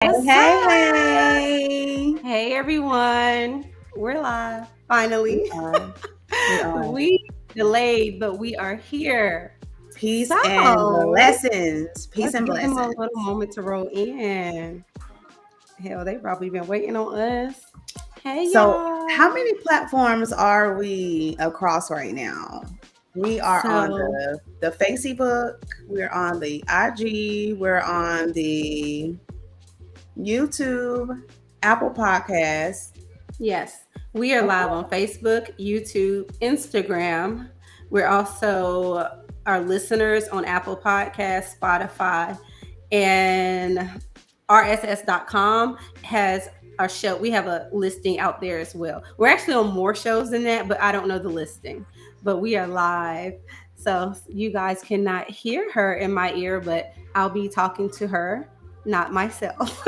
Hey, What's hey, up? hey. Hey everyone. We're live We finally. are. We are. We delayed, but we are here. Peace and So blessings. Peace let's and give them a little blessings. moment to roll in. Hell, they probably been waiting on us. Hey So, how y'all. many platforms are we across right now? We are on So the Facebook, we're on the IG, we're on the YouTube, Apple Podcasts. yes, we are live on Okay. Facebook, YouTube, Instagram. We're also our listeners on Apple Podcasts, Spotify, and rss.com has our show. We have a listing out there as well. We're actually on more shows than that, but I don't know the listing. But we are live. So you guys cannot hear her in my ear, but I'll be talking to her, not myself.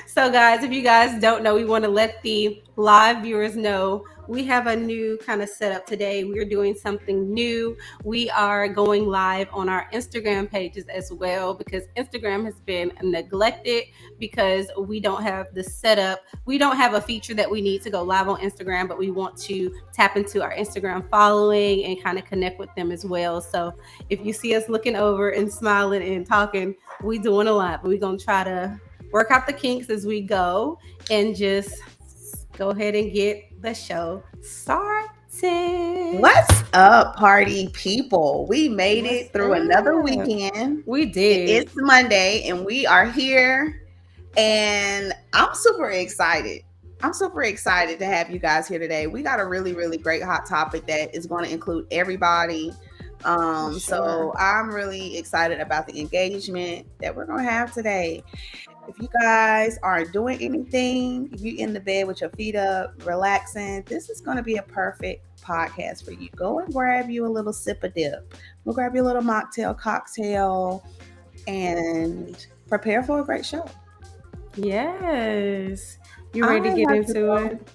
So, guys, if you guys don't know, we want to let the live viewers know we have a new kind of setup today. We're doing something new. We are going live on our Instagram pages as well because Instagram has been neglected because we don't have the setup. We don't have a feature that we need to go live on Instagram, but we want to tap into our Instagram following and kind of connect with them as well. So if you see us looking over and smiling and talking, we doing a lot, but we're going to try to work out the kinks as we go and just go ahead and get the show started. What's up, party people? We made What's it through another up? weekend. We It's did. Monday and we are here, and I'm super excited. I'm super excited to have you guys here today. We got a really, really great hot topic that is going to include everybody. For So sure. I'm really excited about the engagement that we're going to have today. If you guys aren't doing anything, if you're in the bed with your feet up, relaxing, this is going to be a perfect podcast for you. Go and grab you a little sip of dip. Go grab you a little mocktail, cocktail, and prepare for a great show. Yes. You I ready to get have to into go. it?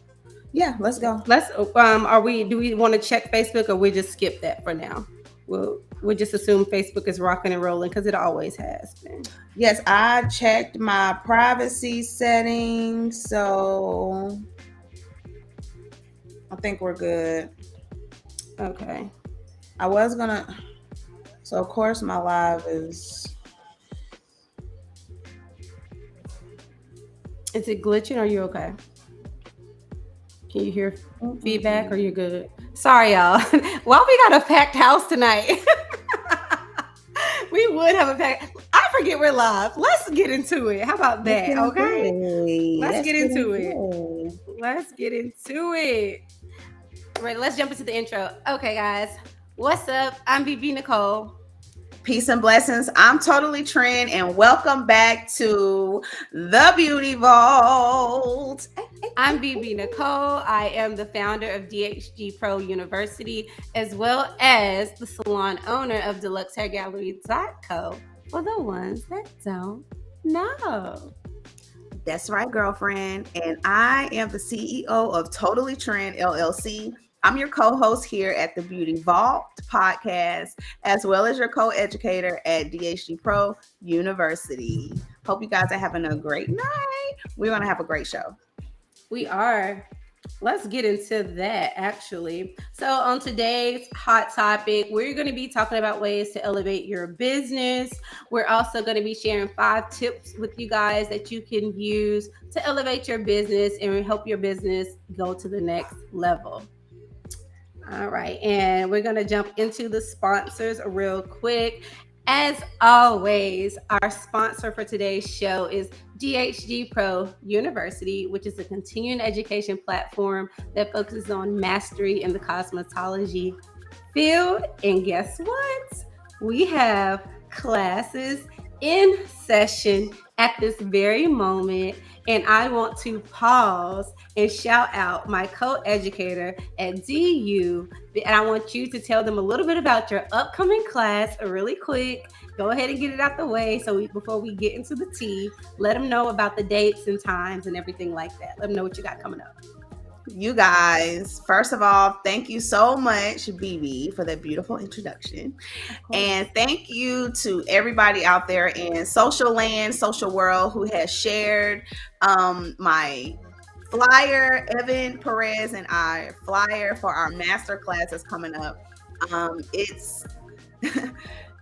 Yeah, let's go. Let's are we do we want to check Facebook or we just skip that for now? We'll just assume Facebook is rocking and rolling because it always has been. Yes, I checked my privacy settings, so I think we're good. Okay. I was gonna, so of course my live is. Is it glitching or are you okay? Can you hear feedback or Mm-mm. you good? Sorry, y'all. Well, we got a packed house tonight. We would have a packed. I forget we're live. Let's get into it. How about Let's that? get into Okay. it. Let's Let's get get into it. into it. Let's get into it. Right. Let's jump into the intro. Okay, guys. What's up? I'm BB Nicole. Peace and blessings. I'm totally Trend, and welcome back to the Beauty Vault. I'm BB Nicole. I am the founder of DHG Pro University, as well as the salon owner of DeluxeHairGallery.co for the ones that don't know. That's right, girlfriend. And I am the CEO of Totally Trend LLC. I'm your co host here at the Beauty Vault podcast, as well as your co educator at DHG Pro University. Hope you guys are having a great night. We're going to have a great show. We are. Let's get into that actually. So, on today's hot topic, we're going to be talking about ways to elevate your business. We're also going to be sharing 5 tips with you guys that you can use to elevate your business and help your business go to the next level. All right, and we're going to jump into the sponsors real quick. As always, our sponsor for today's show is DHG Pro University, which is a continuing education platform that focuses on mastery in the cosmetology field. And guess what? We have classes in session at this very moment. And I want to pause and shout out my co-educator at DU. And I want you to tell them a little bit about your upcoming class really quick. Go ahead and get it out the way. So before we get into the tea, let them know about the dates and times and everything like that. Let them know what you got coming up. You guys, first of all, thank you so much, BB, for that beautiful introduction. Of course. And thank you to everybody out there in social land, social world who has shared my flyer, Evan Perez and I flyer for our master class that's coming up. It's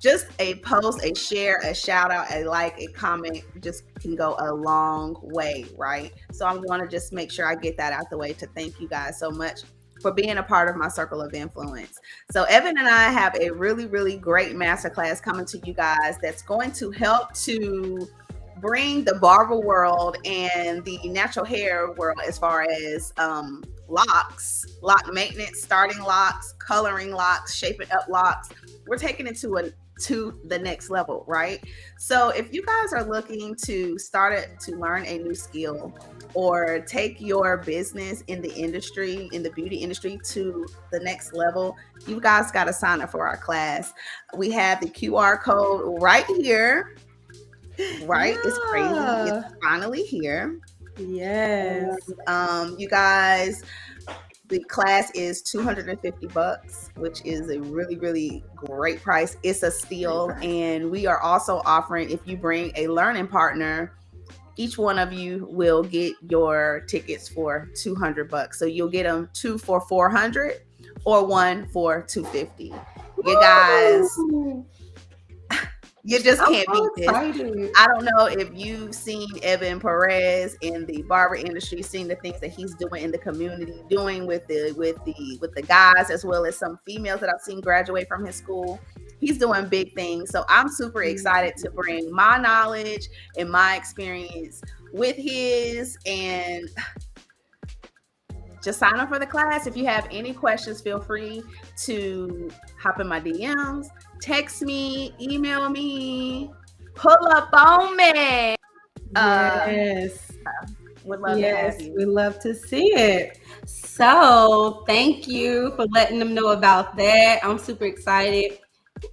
just a post, a share, a shout out, a like, a comment just can go a long way, right? So I'm going to just make sure I get that out the way to thank you guys so much for being a part of my circle of influence. So Evan and I have a really, really great masterclass coming to you guys that's going to help to bring the barber world and the natural hair world as far as locks, lock maintenance, starting locks, coloring locks, shaping up locks. We're taking it to the next level, right? So if you guys are looking to start it to learn a new skill or take your business in the industry, in the beauty industry to the next level, you guys got to sign up for our class. We have the QR code right here. Right? It's crazy. Yeah. It's finally here. Yes. You guys, the class is $250, which is a really, really great price. It's a steal. And we are also offering, if you bring a learning partner, each one of you will get your tickets for $200. So you'll get them 2 for $400 or 1 for $250. You guys, you just can't beat this. I don't know if you've seen Evan Perez in the barber industry, seen the things that he's doing in the community, doing with the guys, as well as some females that I've seen graduate from his school. He's doing big things. So I'm super excited to bring my knowledge and my experience with his, and just sign up for the class. If you have any questions, feel free to hop in my DMs, text me, email me, pull up on me. Yes. Would love to have you. We'd love to see it. So thank you for letting them know about that. I'm super excited.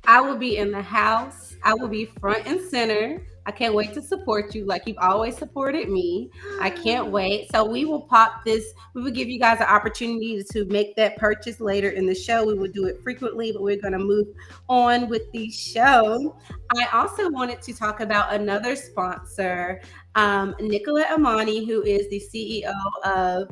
I will be in the house. I will be front and center. I can't wait to support you like you've always supported me. I can't wait. So we will pop this. We will give you guys an opportunity to make that purchase later in the show. We will do it frequently, but we're going to move on with the show. I also wanted to talk about another sponsor, Nicola Amani, who is the CEO of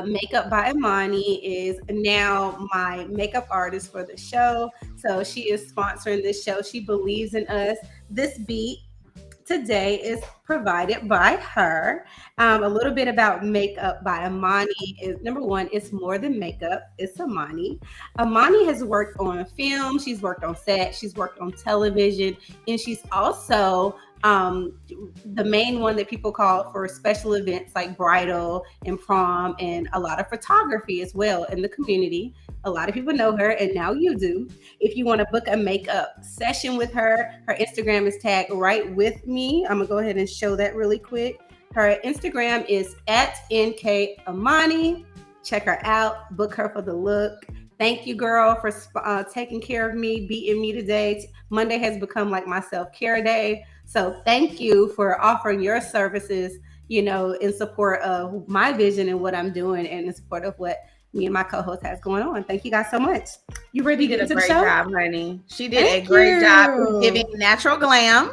Makeup by Amani, is now my makeup artist for the show. So she is sponsoring this show. She believes in us. This beat today is provided by her. A little bit about Makeup by Amani is, number one, it's more than makeup, it's Amani. Amani has worked on film, she's worked on set, she's worked on television, and she's also the main one that people call for special events like bridal and prom, and a lot of photography as well in the community. A lot of people know her, and now you do. If you want to book a makeup session with her, her Instagram is tagged right with me. I'm gonna go ahead and show that really quick. Her Instagram is at NK Amani. Check her out, book her for the look. Thank you, girl, for taking care of me, beating me today. Monday has become like my self-care day. So thank you for offering your services, you know, in support of my vision and what I'm doing, and in support of what me and my co-host has going on. Thank you guys so much. You ready to get into the show? She did a great job, honey. She did a great job giving natural glam.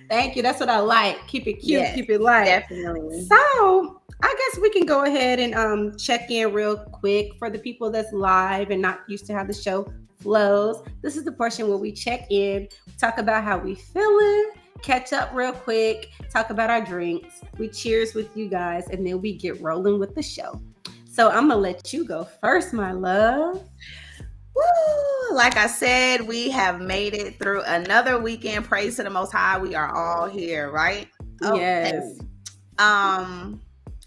Thank you. That's what I like. Keep it cute. Yes, keep it light. Definitely. So I guess we can go ahead and check in real quick for the people that's live and not used to how the show flows. This is the portion where we check in, talk about how we feeling, catch up real quick, talk about our drinks. We cheers with you guys, and then we get rolling with the show. So I'm going to let you go first, my love. Woo! Like I said, we have made it through another weekend. Praise to the Most High. We are all here, right? Yes.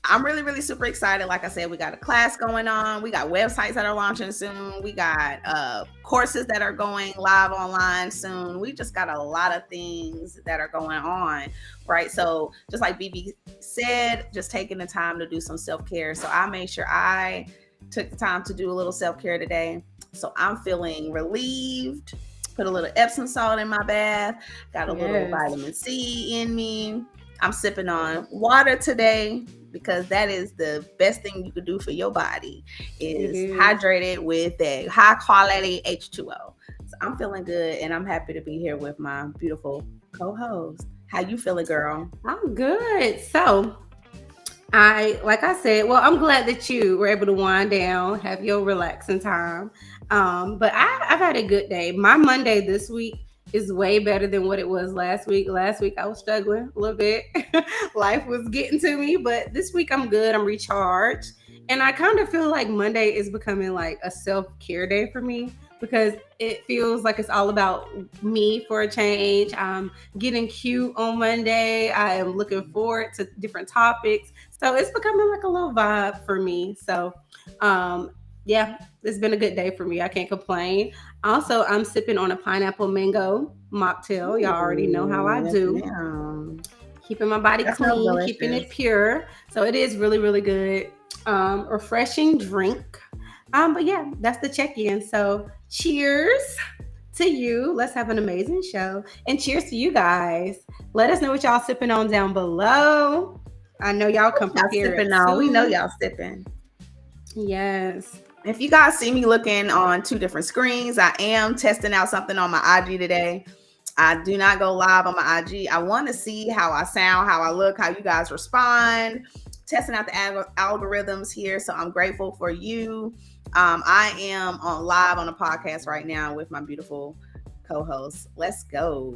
I'm really, really super excited. Like I said, we got a class going on. We got websites that are launching soon. We got courses that are going live online soon. We just got a lot of things that are going on, right? So just like BB said, just taking the time to do some self-care. So I made sure I took the time to do a little self-care today. So I'm feeling relieved. Put a little Epsom salt in my bath. Got a little vitamin C in me. I'm sipping on water today. because that is the best thing you could do for your body It is is. hydrate it with that high quality H2O. So I'm feeling good and I'm happy to be here with my beautiful co-host. How you feeling, girl? I'm good. So, like I said, well, I'm glad that you were able to wind down, have your relaxing time. But I've had a good day. My Monday this week is way better than what it was last week. Last week I was struggling a little bit. Life was getting to me, but this week I'm good. I'm recharged. And I kind of feel like Monday is becoming like a self-care day for me because it feels like it's all about me for a change. I'm getting cute on Monday. I am looking forward to different topics. So it's becoming like a little vibe for me. So, um, yeah, it's been a good day for me. I can't complain. Also, I'm sipping on a pineapple mango mocktail. Y'all already know how I Ooh, yes, do. ma'am. Keeping my body That sounds clean, keeping it delicious. pure. So it is really, really good. Refreshing drink. But yeah, that's the check-in. So cheers to you. Let's have an amazing show. And cheers to you guys. Let us know what y'all sipping on down below. I know y'all come Y'all prepared sipping on. We know too. y'all sipping. Yes. If you guys see me looking on two different screens, I am testing out something on my IG today. I do not go live on my IG. I want to see how I sound, how I look, how you guys respond, testing out the algorithms here. So I'm grateful for you. I am on live on a podcast right now with my beautiful co-host. Let's go.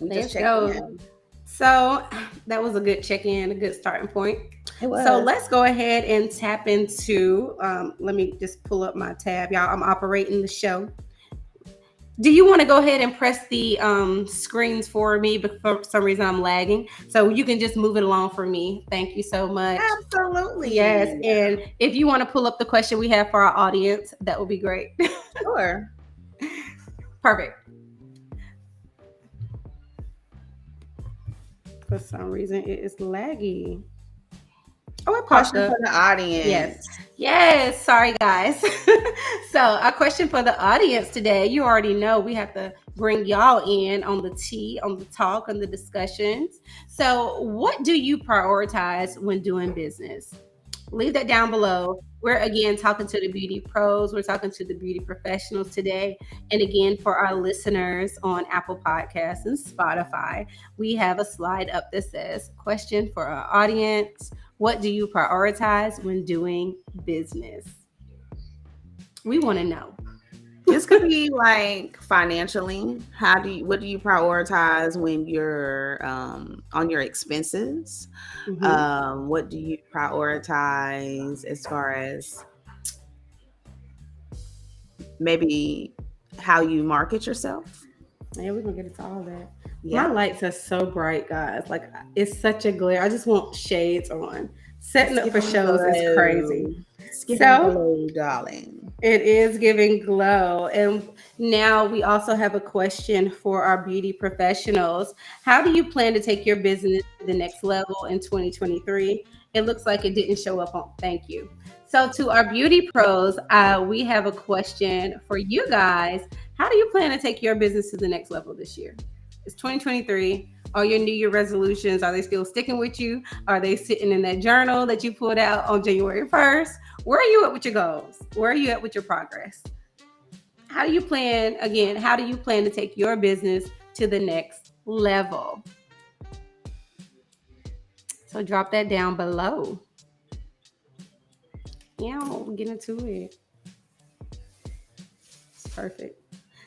We just Let's checked go. in. So that was a good check-in, a good starting point. It So was. let's go ahead and tap into. Let me just pull up my tab, y'all. I'm operating the show. Do you want to go ahead and press the screens for me? But for some reason, I'm lagging. So you can just move it along for me. Thank you so much. Yes. Absolutely. And if you want to pull up the question we have for our audience, that would be great. Sure. Perfect. For some reason, it is laggy. Oh, it popped Question up. for the audience. Yes. Yes. Sorry, guys. So, a question for the audience today. You already know we have to bring y'all in on the tea, on the talk, on the discussions. So, what do you prioritize when doing business? Leave that down below. We're again talking to the beauty pros. We're talking to the beauty professionals today. And again, for our listeners on Apple Podcasts and Spotify, we have a slide up that says, question for our audience. What do you prioritize when doing business? We want to know. This could be like financially. What do you prioritize when you're on your expenses? Mm-hmm. What do you prioritize as far as maybe how you market yourself? Yeah, we're gonna get into all that. My Yeah. lights are so bright, guys. Like it's such a glare. I just want shades on. Setting It's up for giving shows is glow. crazy. It's giving So glow, darling. it is giving glow. And now we also have a question for our beauty professionals. How do you plan to take your business to the next level in 2023? It looks like it didn't show up on. Thank you. So, to our beauty pros, we have a question for you guys. How do you plan to take your business to the next level this year? It's 2023. Are your New Year resolutions, are they still sticking with you? Are they sitting in that journal that you pulled out on January 1st? Where are you at with your goals? Where are you at with your progress? How do you plan, again, how do you plan to take your business to the next level? So drop that down below. Yeah, we'll get into it. It's perfect.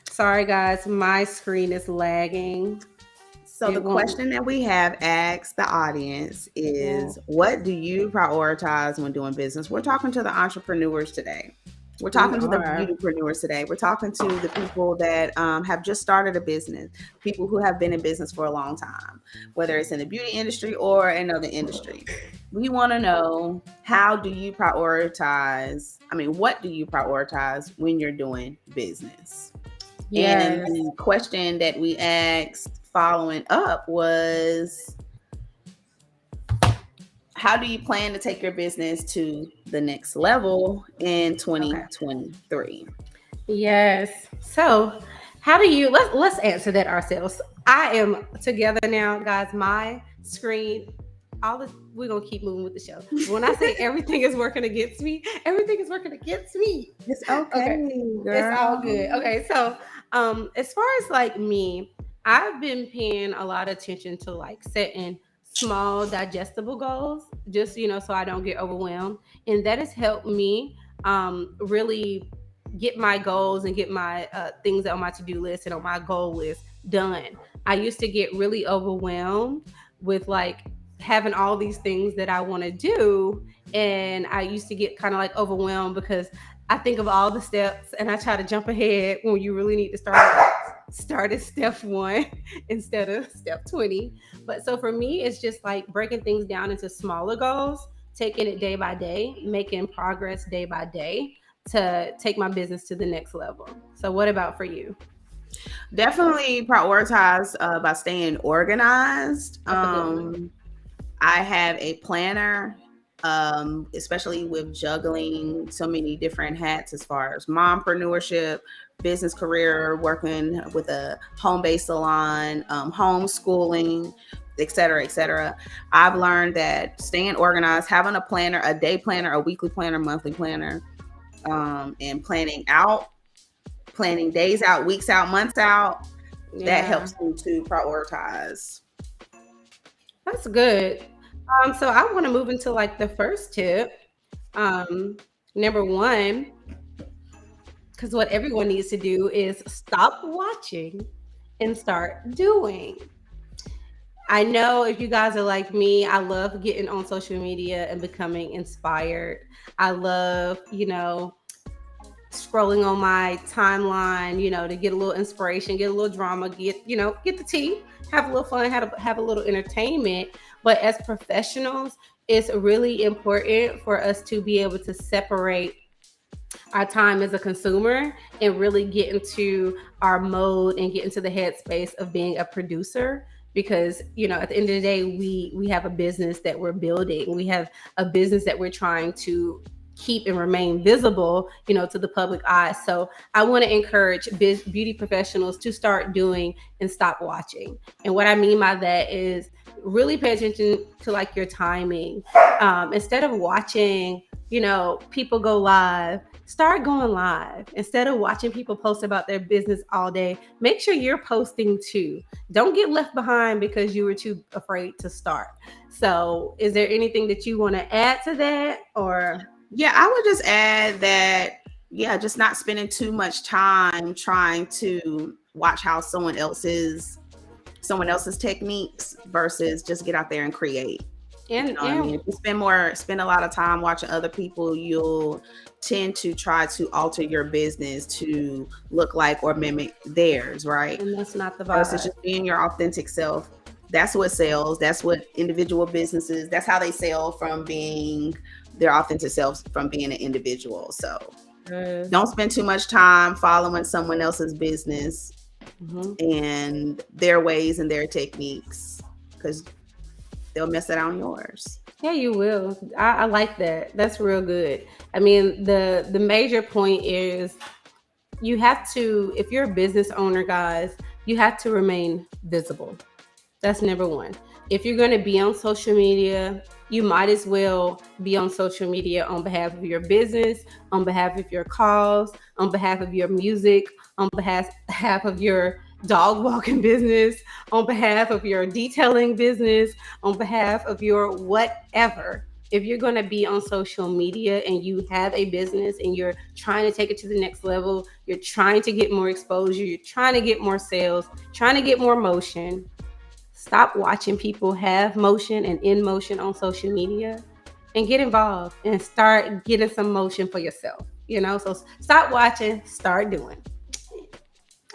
Sorry, guys, my screen is lagging. So the It won't. question that we have asked the audience Yeah, is, what do you prioritize when doing business? We're talking to the entrepreneurs today. We're we talking to the are. beautypreneurs today. We're talking to the people that have just started a business, people who have been in business for a long time, whether it's in the beauty industry or another industry. We want to know, how do you prioritize? I mean, what do you prioritize when you're doing business? And Yes. the question that we asked following up was, how do you plan to take your business to the next level in Okay. 2023? Yes. So, how do you let's answer that ourselves. I am together now, guys. My screen all this, we're gonna keep moving with the show. When I say everything is working against me, everything is working against me. It's okay, Okay, it's all good. girl. Okay, so as far as like me, I've been paying a lot of attention to like setting small digestible goals, just so I don't get overwhelmed, and that has helped me really get my goals and get my things on my to-do list and on my goal list done. I used to get really overwhelmed with like having all these things that I want to do, and I used to get kind of like overwhelmed because I think of all the steps and I try to jump ahead when you really need to start at step 1 instead of step 20. But so for me, it's just like breaking things down into smaller goals, taking it day by day, making progress day by day to take my business to the next level. So what about for you? Definitely prioritize by staying organized. That's a good one. I have a planner, especially with juggling so many different hats as far as mompreneurship, business career, working with a home-based salon, homeschooling, et cetera, et cetera. I've learned that staying organized, having a planner, a day planner, a weekly planner, monthly planner, and planning days out, weeks out, months out, that Yeah, helps me to prioritize. that's good. So I want to move into like the first tip. Um, Number one, because what everyone needs to do is stop watching and start doing. I know if you guys are like me, I love getting on social media and becoming inspired. I love, scrolling on my timeline, to get a little inspiration, get a little drama, get the tea, have a little fun, have a little entertainment. But as professionals, it's really important for us to be able to separate our time as a consumer and really get into our mode and get into the headspace of being a producer, because at the end of the day, we have a business that we're building, we have a business that we're trying to keep and remain visible, to the public eye. So I want to encourage beauty professionals to start doing and stop watching. And what I mean by that is really pay attention to like your timing. Instead of watching people go live, start going live. Instead of watching people post about their business all day, make sure you're posting too. Don't get left behind because you were too afraid to start. So is there anything that you want to add to that, or? Yeah, I would just add that, yeah, just not spending too much time trying to watch how someone else's techniques versus just get out there and create. You and know what I mean? and If you spend a lot of time watching other people, you'll tend to try to alter your business to look like or mimic theirs, right? and that's not the Versus vibe. just being your authentic self. That's what sells. That's what individual businesses, that's how they sell, from being their authentic selves, from being an individual. So Yes. don't spend too much time following someone else's business Mhm. and their ways and their techniques, because they'll mess it on yours. Yeah, you will. I like that. That's real good. I mean, the major point is you have to, if you're a business owner, guys, you have to remain visible. That's number one. If you're going to be on social media, you might as well be on social media on behalf of your business, on behalf of your cause, on behalf of your music, on behalf of your dog walking business, on behalf of your detailing business, on behalf of your whatever. If you're going to be on social media and you have a business and you're trying to take it to the next level, you're trying to get more exposure, you're trying to get more sales, trying to get more motion, stop watching people have motion and in motion on social media and get involved and start getting some motion for yourself. So stop watching, start doing.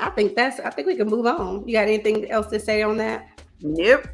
I think we can move on. You got anything else to say on that? Yep.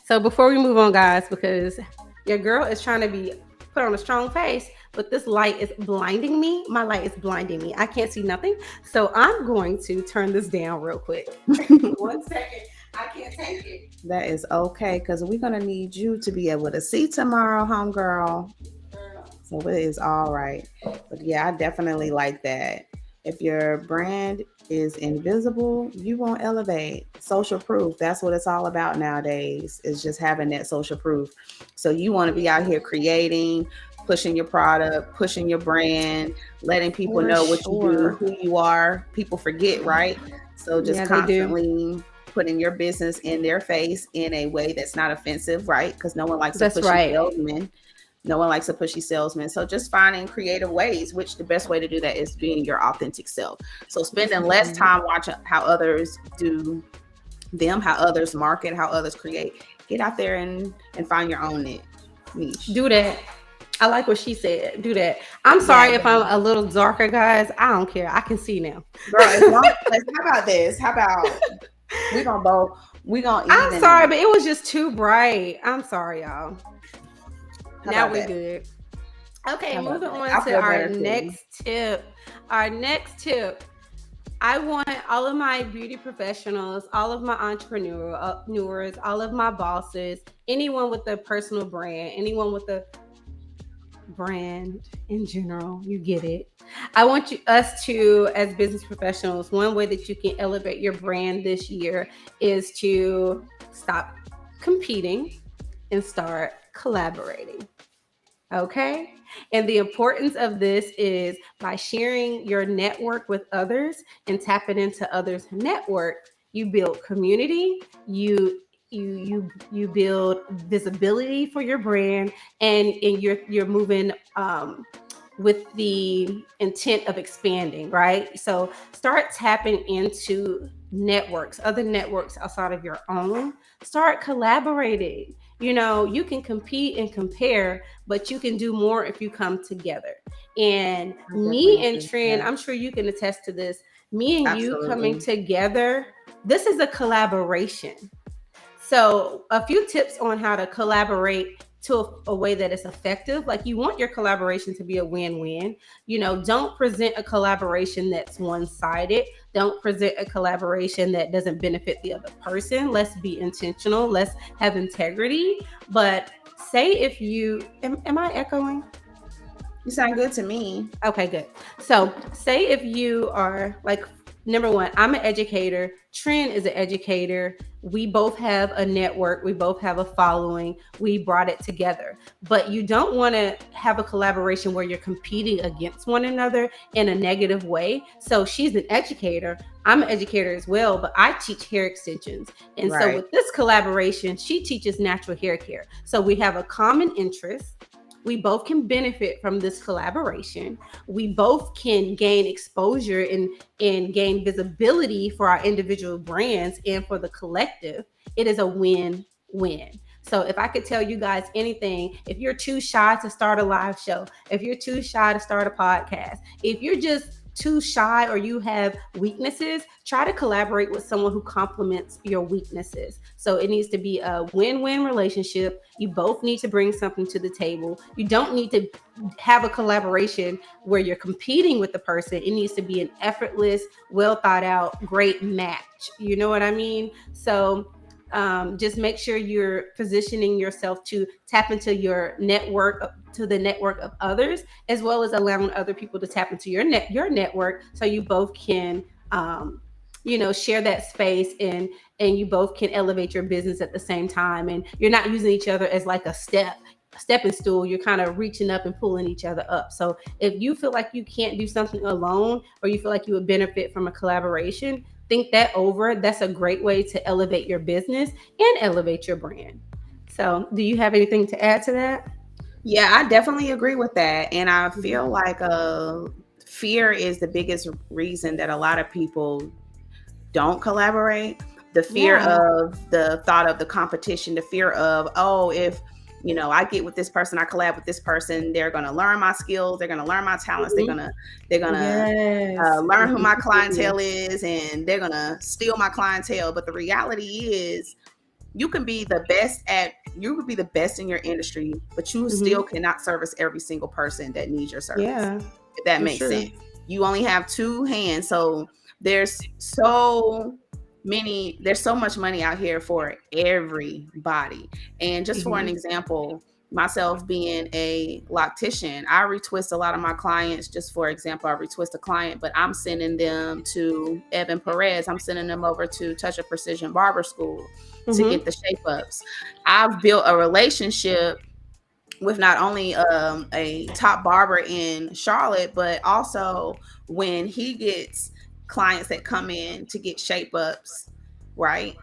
So before we move on, guys, because your girl is trying to be put on a strong face, but this light is blinding me. My light is blinding me. I can't see nothing. So I'm going to turn this down real quick. 1 second. I can't take it. That is okay, because we're gonna need you to be able to see tomorrow, homegirl. Girl. So it is all right. But yeah, I definitely like that. If your brand is invisible, you won't elevate. Social proof, that's what it's all about nowadays, is just having that social proof. So you want to be out here creating, pushing your product, pushing your brand, letting people For know what you do, sure. who you are. People forget, right? So just Yeah, they do. constantly putting your business in their face in a way that's not offensive, right? Because no one likes a That's pushy right. salesman. No one likes a pushy salesman. So just finding creative ways, which the best way to do that is being your authentic self. So spending less time watching how others do them, how others market, how others create. Get out there and find your own niche. Do that. I like what she said. Do that. I'm Yeah, sorry if I'm a little darker, guys. I don't care. I can see now. girl. As long as how about this? How about we gonna I'm sorry, even but it was just too bright. I'm sorry, y'all. how Now about we that? good. Okay, How about moving that? on I to feel our better too. next tip. Our next tip. I want all of my beauty professionals, all of my entrepreneurs, all of my bosses, anyone with a personal brand, anyone with a brand in general, you get it. I want us to, as business professionals, one way that you can elevate your brand this year is to stop competing and start collaborating. Okay. And the importance of this is by sharing your network with others and tapping into others' network, you build community, you build visibility for your brand, and you're moving with the intent of expanding, right? So start tapping into networks, other networks outside of your own. Start collaborating. You know, you can compete and compare, but you can do more if you come together. And I definitely me and agree with Trent, that. I'm sure you can attest to this. Me and you coming Absolutely. together, this is a collaboration. So, a few tips on how to collaborate to a way that is effective. Like, you want your collaboration to be a win win. You know, don't present a collaboration that's one sided. Don't present a collaboration that doesn't benefit the other person. Let's be intentional. Let's have integrity. But say if you, am I echoing? You sound good to me. Okay, good. So, say if you are like, number one, I'm an educator, Trent is an educator. We both have a network, we both have a following, we brought it together. But you don't want to have a collaboration where you're competing against one another in a negative way. So, she's an educator, I'm an educator as well, but I teach hair extensions. And so, Right. with this collaboration, she teaches natural hair care. So, we have a common interest. We both can benefit from this collaboration. We both can gain exposure and gain visibility for our individual brands and for the collective. It is a win-win. So if I could tell you guys anything, if you're too shy to start a live show, if you're too shy to start a podcast, if you're just too shy or you have weaknesses, try to collaborate with someone who complements your weaknesses. So it needs to be a win-win relationship. You both need to bring something to the table. You don't need to have a collaboration where you're competing with the person. It needs to be an effortless, well thought out, great match. You know what I mean? So just make sure you're positioning yourself to tap into your network, to the network of others, as well as allowing other people to tap into your network, so you both can share that space, and you both can elevate your business at the same time, and you're not using each other as like a stepping stool. You're kind of reaching up and pulling each other up. So if you feel like you can't do something alone, or you feel like you would benefit from a collaboration, think that over. That's a great way to elevate your business and elevate your brand. So do you have anything to add to that? Yeah, I definitely agree with that. And I Mhm. feel like fear is the biggest reason that a lot of people don't collaborate. The fear Yeah. of the thought of the competition, the fear of, oh, if I get with this person, I collab with this person, they're gonna learn my skills, they're gonna learn my talents, they're Mhm. gonna they're gonna Yes. learn who my Mhm. clientele is, and they're gonna steal my clientele. But the reality is, you could be the best in your industry, but you still Mhm. cannot service every single person that needs your service, Yeah, if that for makes sure. sense. You only have two hands. So there's so much money out here for everybody. And just for an Mhm. example, myself being a loctician, I retwist a lot of my clients. Just for example, I retwist a client, but I'm sending them to Evan Perez. I'm sending them over to Touch of Precision Barber School to get Mm-hmm. the shape ups. I've built a relationship with not only a top barber in Charlotte, but also when he gets clients that come in to get shape ups, right?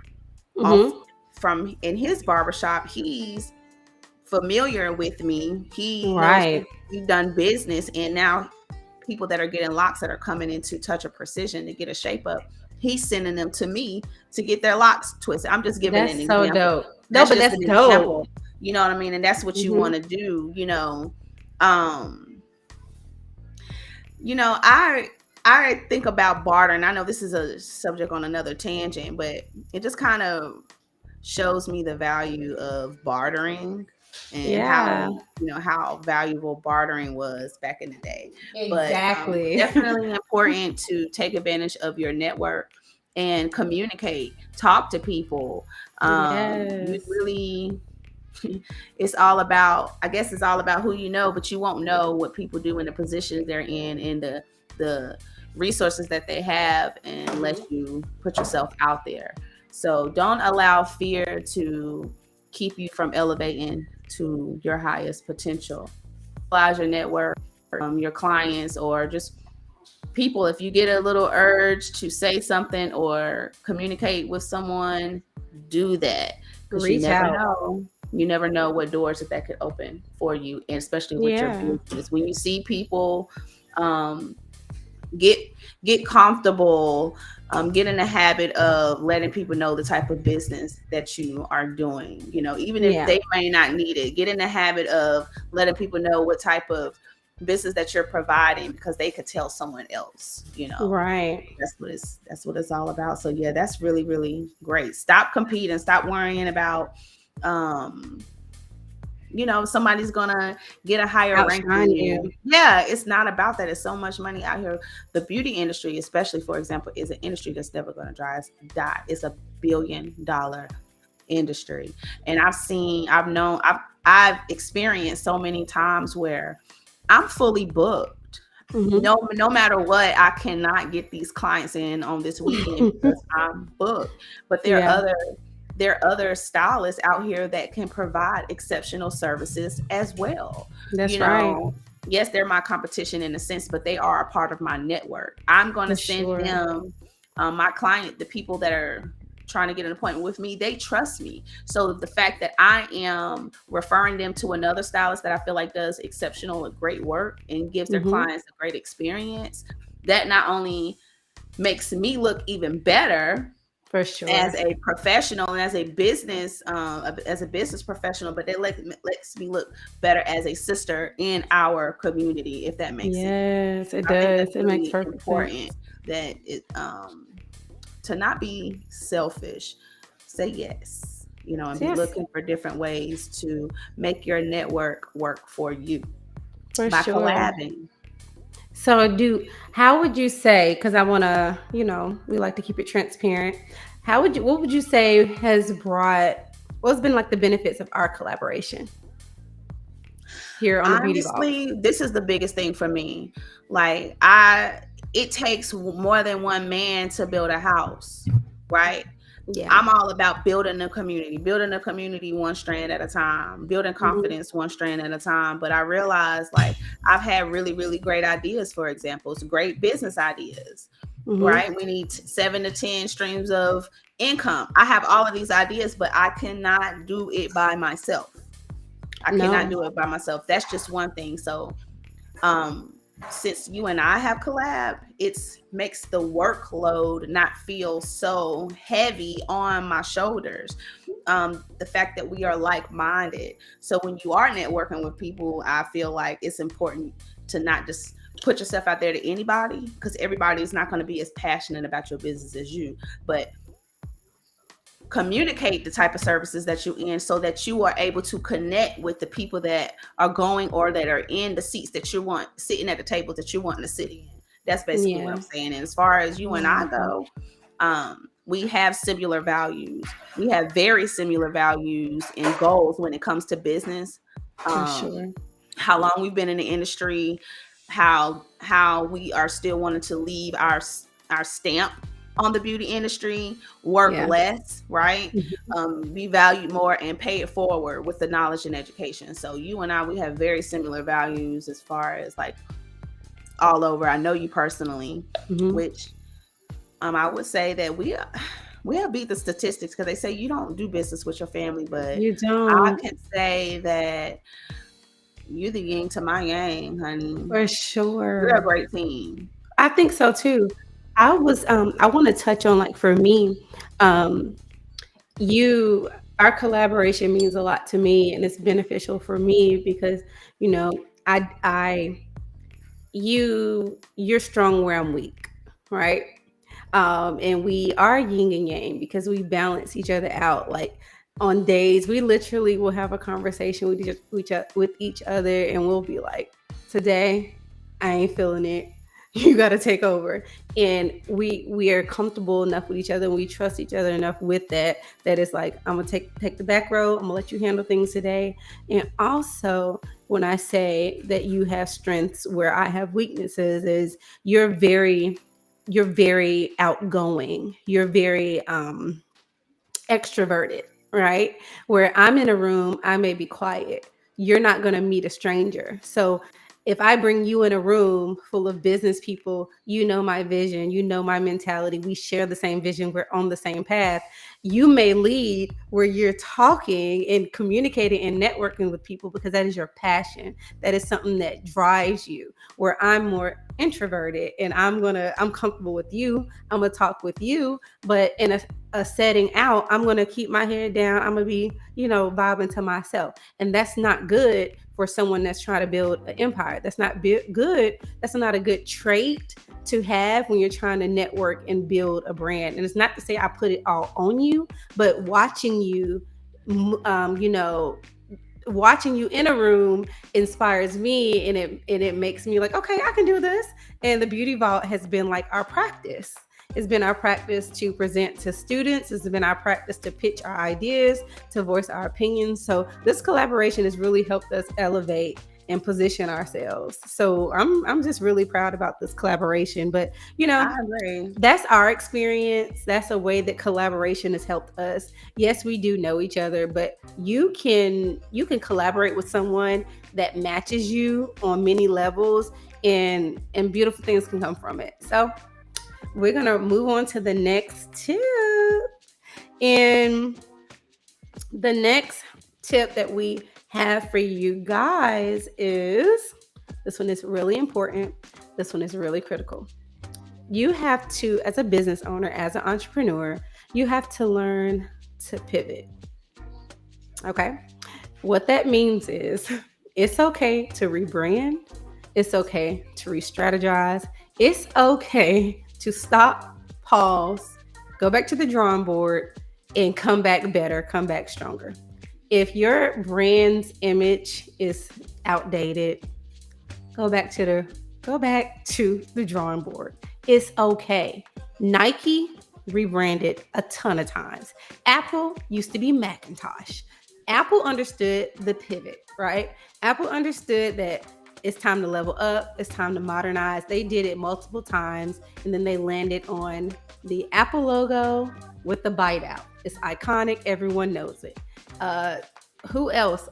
Off Mm-hmm. from in his barbershop, he's familiar with me. He knows Right. we've done business, and now people that are getting locks that are coming into Touch of Precision to get a shape up, he's sending them to me to get their locks twisted. I'm just giving an That's so example. dope. No, That's but just that's an dope. example. You know what I mean? And that's what you want Mm-hmm. to do, you know. Um, I think about barter, and I know this is a subject on another tangent, but it just kind of shows me the value of bartering and Yeah. how valuable bartering was back in the day. But Exactly. definitely important to take advantage of your network and communicate, talk to people. You Yes. really it's all about, I guess it's all about who you know, but you won't know what people do in the positions they're in and the resources that they have unless Mhm. you put yourself out there. So don't allow fear to keep you from elevating to your highest potential. Utilize your network, your clients, or just people. If you get a little urge to say something or communicate with someone, do that, because you Reach never out. know. You never know what doors that could open for you, and especially with your Yeah. business. When you see people um, get get comfortable, get in the habit of letting people know the type of business that you are doing. Even if Yeah. they may not need it, get in the habit of letting people know what type of business that you're providing, because they could tell someone else. Right. That's what it's all about. So yeah, that's really, really great. Stop competing, stop worrying about um somebody's gonna get a higher rank than Outshine you. you. Yeah, it's not about that. It's so much money out here. The beauty industry, especially, for example, is an industry that's never gonna die. It's a $1 billion industry. And I've experienced so many times where I'm fully booked. Mm-hmm. No matter what, I cannot get these clients in on this weekend because I'm booked. But Yeah. there are other stylists out here that can provide exceptional services as well. You That's right. know, yes, they're my competition in a sense, but they are a part of my network. I'm going to For send sure. them my client, the people that are trying to get an appointment with me, they trust me. So the fact that I am referring them to another stylist that I feel like does exceptional and great work and gives their Mm-hmm. clients a great experience, that not only makes me look even better For as sure. a professional and as a business professional, but it lets me look better as a sister in our community, if that makes sense. Yes, it I think that's does. It makes really perfect important, sense. that it to not be selfish, say yes, and be Yes, looking for different ways to make your network work for you for by sure. collabing. How would you say, because I want to, we like to keep it transparent. What would you say what's been like the benefits of our collaboration here on the Beauty Vault? Honestly, this is the biggest thing for me. Like, it takes more than one man to build a house, right? Yeah. I'm all about building a community one strand at a time, building Mm-hmm. confidence one strand at a time. But I realized, like, I've had really, really great ideas, for example, it's great business ideas, Mm-hmm. right? We need 7 to 10 streams of income. I have all of these ideas, but I cannot do it by myself. I cannot No. do it by myself. That's just one thing. So, um, since you and I have collab, it's makes the workload not feel so heavy on my shoulders. The fact that we are like-minded. So when you are networking with people, I feel like it's important to not just put yourself out there to anybody, because everybody is not going to be as passionate about your business as you. But communicate the type of services that you're in, so that you are able to connect with the people that are going, or that are in the seats that you want, sitting at the tables that you want to sit in. That's basically what I'm Yeah. saying. And as far as you and I Wonderful. go, we have similar values. We have very similar values and goals when it comes to business. For um, sure. how long we've been in the industry, how we are still wanting to leave our stamp on the beauty industry, work Yeah. less, right? Mhm. Be valued more and pay it forward with the knowledge and education. So you and I, we have very similar values as far as like all over. I know you personally, Mhm. which I would say that we have beat the statistics because they say you don't do business with your family, but You I don't. can say that you're the yin to my yang, honey. For We're a sure. great team. I think so too. I want to touch on, like, for me, um you our collaboration means a lot to me, and it's beneficial for me because, you know, I you're strong where I'm weak, right? And we are yin and yang because we balance each other out. Like, on days we literally will have a conversation with each other, and we'll be like, today I ain't feeling it. You got to take over. And we are comfortable enough with each other, and we trust each other enough with that it's like, I'm gonna take the back road. I'm gonna let you handle things today. And also, when I say that you have strengths where I have weaknesses, is you're very outgoing. You're very extroverted, right? Where I'm in a room, I may be quiet. You're not going to meet a stranger. So if I bring you in a room full of business people, you know my vision, you know my mentality, we share the same vision, we're on the same path. You may lead where you're talking and communicating and networking with people because that is your passion. That is something that drives you. Where I'm more introverted, and I'm comfortable with you. I'm gonna talk with you, but in a setting out, I'm going to keep my head down. I'm going to be, vibing to myself. And that's not good for someone that's trying to build an empire. That's not good. That's not a good trait to have when you're trying to network and build a brand. And it's not to say I put it all on you, but um, you know, watching you in a room inspires me, and it makes me like, okay, I can do this. And the Beauty Vault has been like our practice. It's been our practice to present to students. It's been our practice to pitch our ideas, to voice our opinions. So this collaboration has really helped us elevate and position ourselves. So I'm just really proud about this collaboration. But I agree. that's our experience. That's a way that collaboration has helped us. Yes, we do know each other, but you can collaborate with someone that matches you on many levels, and beautiful things can come from it. So we're gonna move on to the next tip. And the next tip that we have for you guys is, this one is really important. This one is really critical. You have to, as a business owner, as an entrepreneur, you have to learn to pivot. Okay. What that means is, it's okay to rebrand. It's okay to re strategize. It's okay to stop, pause, go back to the drawing board, and come back better, come back stronger. If your brand's image is outdated, go back to the drawing board. It's okay. Nike rebranded a ton of times. Apple used to be Macintosh. Apple understood the pivot, right? Apple understood that it's time to level up, it's time to modernize. They did it multiple times, and then they landed on the Apple logo with the bite out. It's iconic, everyone knows it. Uh, who else?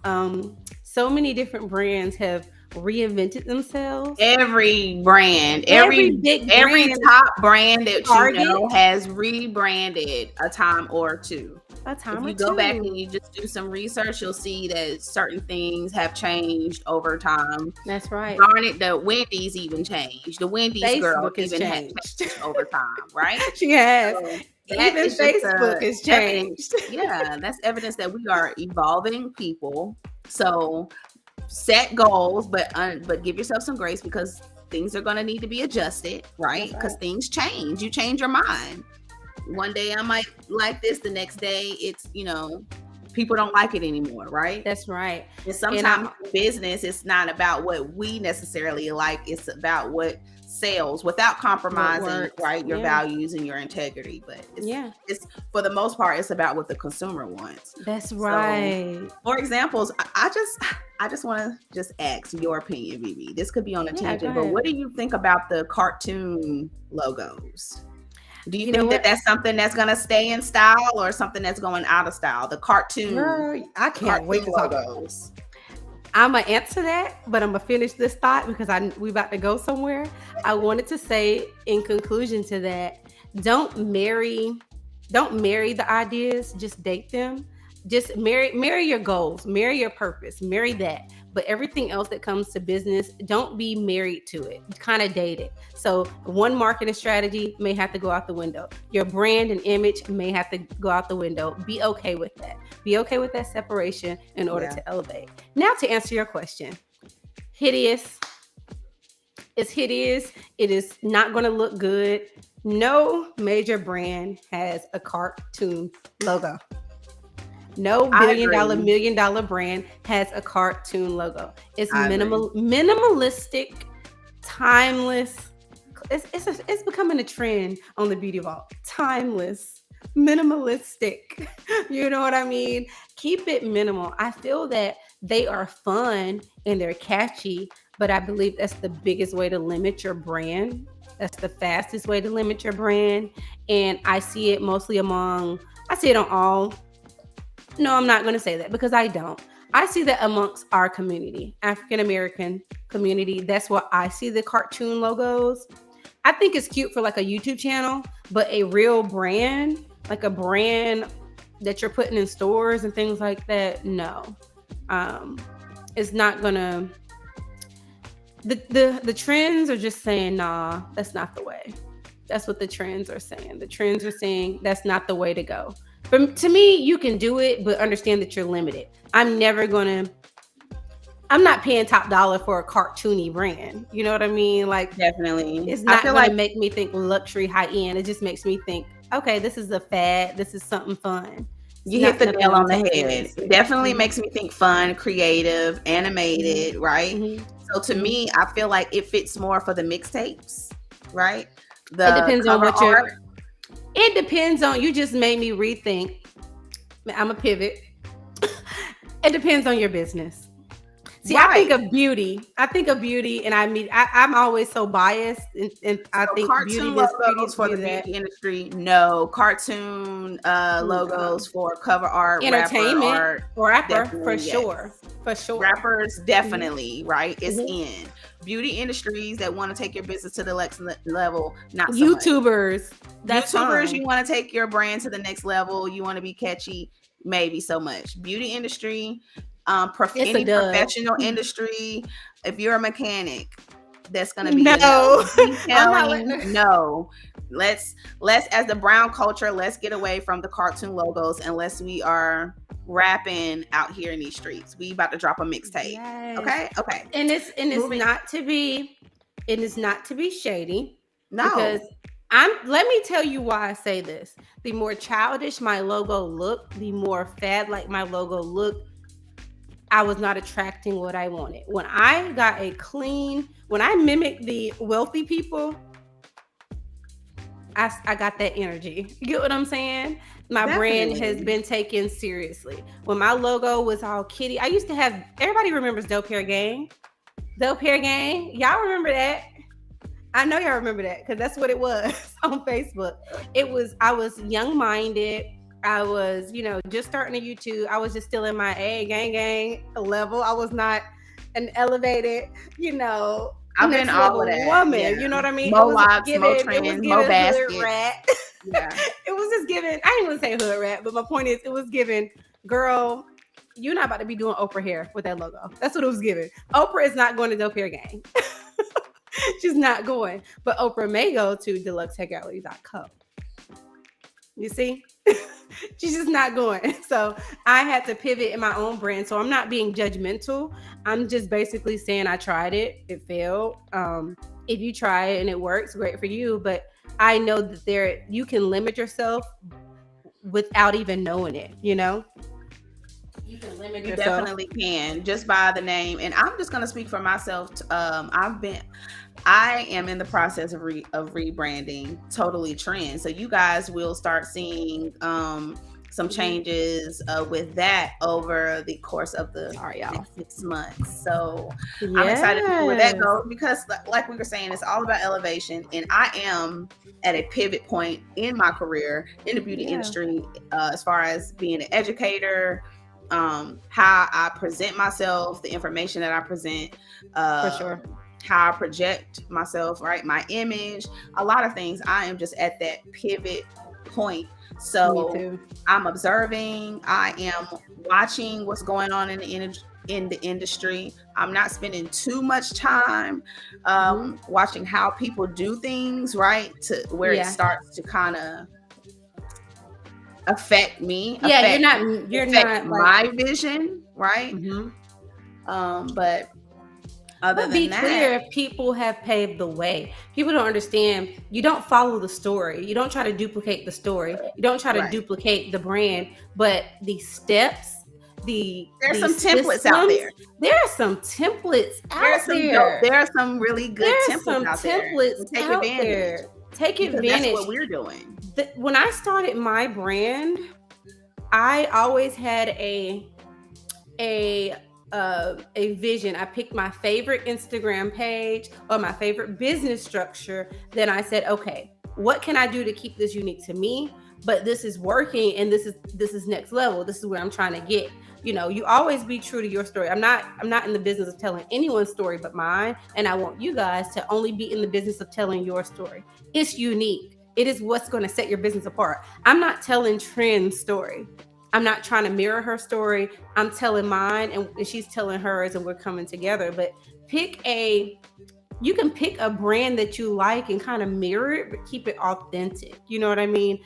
So many different brands have reinvented themselves. Every brand, Every big every brand, top brand that you Target, know has rebranded a time or two. a If time or you go back two. and you just do some research, you'll see that certain things have changed over time. That's right. Darn it, the Wendy's even changed. The Wendy's girl Facebook has even had changed. changed over time, right? She has. So that Even is just Facebook has evidence. changed. Yeah, that's evidence that we are evolving people. So set goals, but give yourself some grace because things are going to need to be adjusted, right? That's Because right. things change. You change your mind. One day I might like this, the next day it's people don't like it anymore, right? That's right. And And sometimes in business, it's not about what we necessarily like. It's about what sells without what compromising, works. right? Your Yeah. values and your integrity. But Yeah. it's for the most part, it's about what the consumer wants. That's So, right. for examples, I just want to just ask your opinion, Vivi. This could be on a Yeah, go tangent, but ahead. what do you think about the cartoon logos? Do you You know think that what, that's something that's going to stay in style or something that's going out of style? The girl? I can't wait cartoon to talk. logos. I'm gonna answer that, but I'm gonna finish this thought because we about to go somewhere. I wanted to say in conclusion to that, don't marry, don't marry the ideas. Just date them. Just marry your goals, marry your purpose, marry that. But everything else that comes to business, don't be married to it. Kind of date it. So one marketing strategy may have to go out the window. Your brand and image may have to go out the window. Be okay with that. Be okay with that separation in order Yeah. to elevate. Now to answer your question, hideous. It's hideous. It is not going to look good. No major brand has a cartoon logo. No I billion dollar, agree. $1 million brand has a cartoon logo. It's I agree. minimalistic, timeless. It's becoming a trend on the beauty vault. Timeless, minimalistic. You know what I mean? Keep it minimal. I feel that they are fun and they're catchy, but I believe that's the biggest way to limit your brand. That's the fastest way to limit your brand. And I see it mostly I see it on all. No, I'm not going to say that because I don't. I see that amongst our community, African American community. That's what I see the cartoon logos. I think it's cute for like a YouTube channel, but a real brand, like a brand that you're putting in stores and things like that, no. Um, it's not gonna. The trends are just saying, nah, that's not the way. That's what the trends are saying. The trends are saying that's not the way to go. But to me, you can do it, but understand that you're limited. I'm not paying top dollar for a cartoony brand. You know what I mean? Like, Definitely. it's I not feel going to like make me think luxury high end. It just makes me think, okay, this is a fad. This is something fun. It's you hit not the nothing nail I'm on the take head. It seriously. definitely Mm-hmm. makes me think fun, creative, Mm-hmm. animated, right? Mm-hmm. So to Mm-hmm. me, I feel like it fits more for the mixtapes, right? It The depends on cover what you're. art. It depends on. You just made me rethink. I'm a pivot. It depends on your business. See, I think Right. of beauty. I think of beauty, and I'm always so biased, and I So think beauty cartoon this, beauty logos this, for the beauty that. beauty industry, no. Cartoon No. logos for cover art, rapper Entertainment, art, rapper for definitely yes. sure, for sure. Rappers Hmm. definitely, right? It's Hmm. in. Beauty industries that want to take your business to the next level, not so much. YouTubers, that's YouTubers, fine. you want to take your brand to the next level, you want to be catchy, maybe so much. Beauty industry, It's a any dub. professional industry, if you're a mechanic, that's gonna be a no. No, I'm not Detailing, letting. no. Let's as the brown culture, let's get away from the cartoon logos unless we are rapping out here in these streets. We about to drop a mixtape. Yes, Okay? Okay. and it's Moving. not to be, it is not to be shady, because No. let me tell you why I say this. The more childish my logo looked, the more fad like my logo looked, I was not attracting what I wanted. When I mimicked the wealthy people, I got that energy. You get what I'm saying? My brand has Definitely. been taken seriously. When my logo was all kitty, I used to have, everybody remembers Dope Hair Gang. Dope Hair Gang. Y'all remember that? I know y'all remember that because that's what it was on Facebook. I was young minded. I was, just starting to YouTube. I was just still in my gang level. I was not an elevated, I've been next all of level that. Yeah. woman. You know what I mean? Mo locks, mo It was trends, mo given hood baskets. rat. Yeah. It was just given, I didn't even say hood rat, but my point is, it was given, girl, you're not about to be doing Oprah hair with that logo. That's what it was given. Oprah is not going to Dope Hair Gang. She's not going. But Oprah may go to deluxehairgallery.co. You see? She's just not going. So I had to pivot in my own brand. So I'm not being judgmental. I'm just basically saying I tried it. It failed. If you try it and it works, great for you. But I know that you can limit yourself without even knowing it, You can limit You yourself. definitely can just by the name. And I'm just gonna speak for myself. I am in the process of rebranding Totally Trend. So you guys will start seeing some changes with that over the course of the Sorry, y'all. next 6 months. So I'm excited to see where that Yes. goes, because like we were saying, it's all about elevation, and I am at a pivot point in my career in the beauty Yeah. industry, as far as being an educator, how I present myself, the information that I present, For sure. how I project myself, right? My image, a lot of things. I am just at that pivot point. Me So too. I'm observing, I am watching what's going on in the industry. I'm not spending too much time watching how people do things, right? To where it Yeah. starts to kind of affect me, Yeah, you're affect not like my vision, right? But other But be than that, clear, people have paved the way. People don't understand. You don't follow the story. You don't try to duplicate the story. You don't try to right. duplicate the brand, but the steps, There's the some templates out systems, there. there are some templates out there. There are some really good There's templates some out there. templates And take out advantage, there. Take because that's advantage. what we're doing. When I started my brand, I always had a vision. I picked my favorite Instagram page or my favorite business structure. Then I said, okay, what can I do to keep this unique to me? But this is working, and this is next level. This is where I'm trying to get. You know, you always be true to your story. I'm not in the business of telling anyone's story but mine, and I want you guys to only be in the business of telling your story. It's unique. It is what's going to set your business apart. I'm not telling Trend's story. I'm not trying to mirror her story. I'm telling mine, and she's telling hers, and we're coming together. But you can pick a brand that you like and kind of mirror it, but keep it authentic. You know what I mean?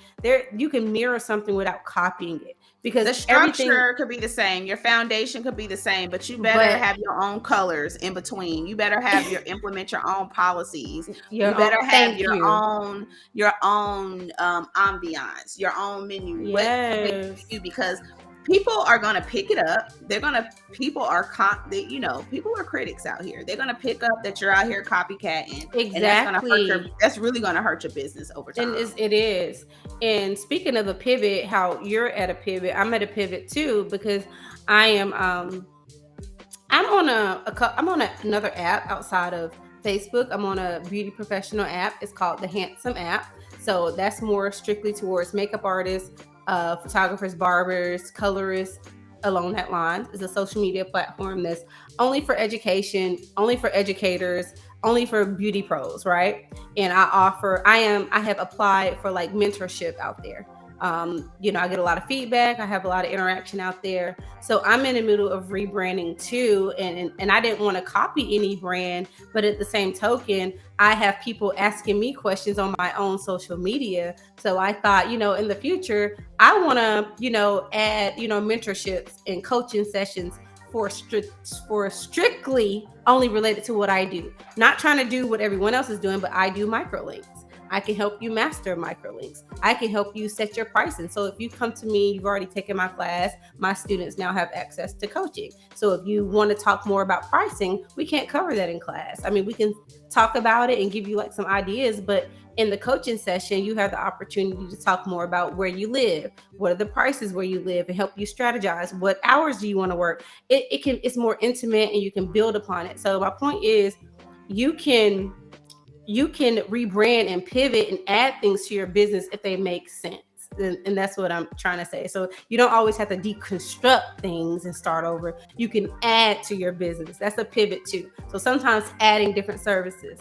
You can mirror something without copying it, because the structure could be the same, your foundation could be the same, but you better have your own colors in between. You better implement your own policies. You better have your own ambiance, your own menu. Yes. Because people are gonna pick it up. People are critics out here. They're gonna pick up that you're out here copycatting. Exactly. And that's really gonna hurt your business over time. And it is. And speaking of a pivot, how you're at a pivot, I'm at a pivot too, because I am I'm on another app outside of Facebook. I'm on a beauty professional app. It's called the Handsome app. So that's more strictly towards makeup artists, photographers, barbers, colorists, along that line. It's a social media platform that's only for education, only for educators, only for beauty pros, right? And I have applied for like mentorship out there. I get a lot of feedback. I have a lot of interaction out there. So I'm in the middle of rebranding too. And I didn't want to copy any brand, but at the same token, I have people asking me questions on my own social media. So I thought, in the future, I want to, add, mentorships and coaching sessions for strictly only related to what I do. Not trying to do what everyone else is doing, but I do microlinks. I can help you master microlinks. I can help you set your pricing. So if you come to me, you've already taken my class, my students now have access to coaching. So if you want to talk more about pricing, we can't cover that in class. I mean, we can talk about it and give you like some ideas, but in the coaching session, you have the opportunity to talk more about where you live, what are the prices where you live, and help you strategize. What hours do you want to work? It's more intimate, and you can build upon it. So my point is, you can rebrand and pivot and add things to your business if they make sense. And that's what I'm trying to say. So you don't always have to deconstruct things and start over. You can add to your business. That's a pivot too. So sometimes adding different services.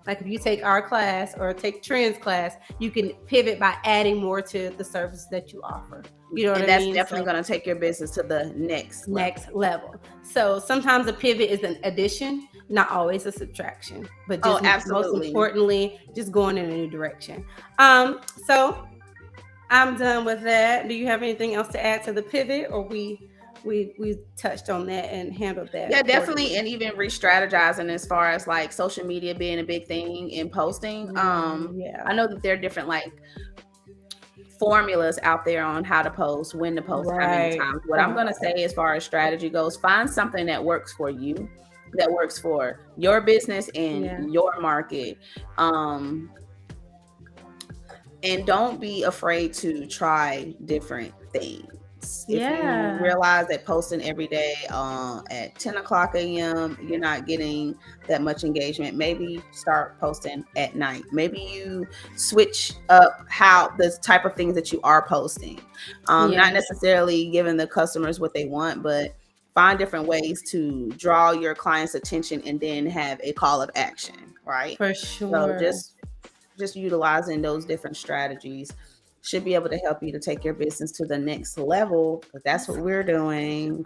Like if you take our class or take Trend's class, you can pivot by adding more to the services that you offer. You know what I mean? That's definitely going to take your business to the next level. So sometimes a pivot is an addition, not always a subtraction, but just most importantly, just going in a new direction. So I'm done with that. Do you have anything else to add to the pivot, or we touched on that and handled that? Yeah, definitely. And even re-strategizing as far as like social media being a big thing in posting. I know that there are different like formulas out there on how to post, when to post, how many times. What I'm going to say as far as strategy goes, find something that works for you, that works for your business and your market. And don't be afraid to try different things. If you Yeah, realize that posting every day at 10 o'clock a.m., you're not getting that much engagement, maybe start posting at night. Maybe you switch up how the type of things that you are posting. Not yeah, necessarily giving the customers what they want, but find different ways to draw your client's attention and then have a call of action, right? for So sure. just utilizing those different strategies should be able to help you to take your business to the next level, because that's what we're doing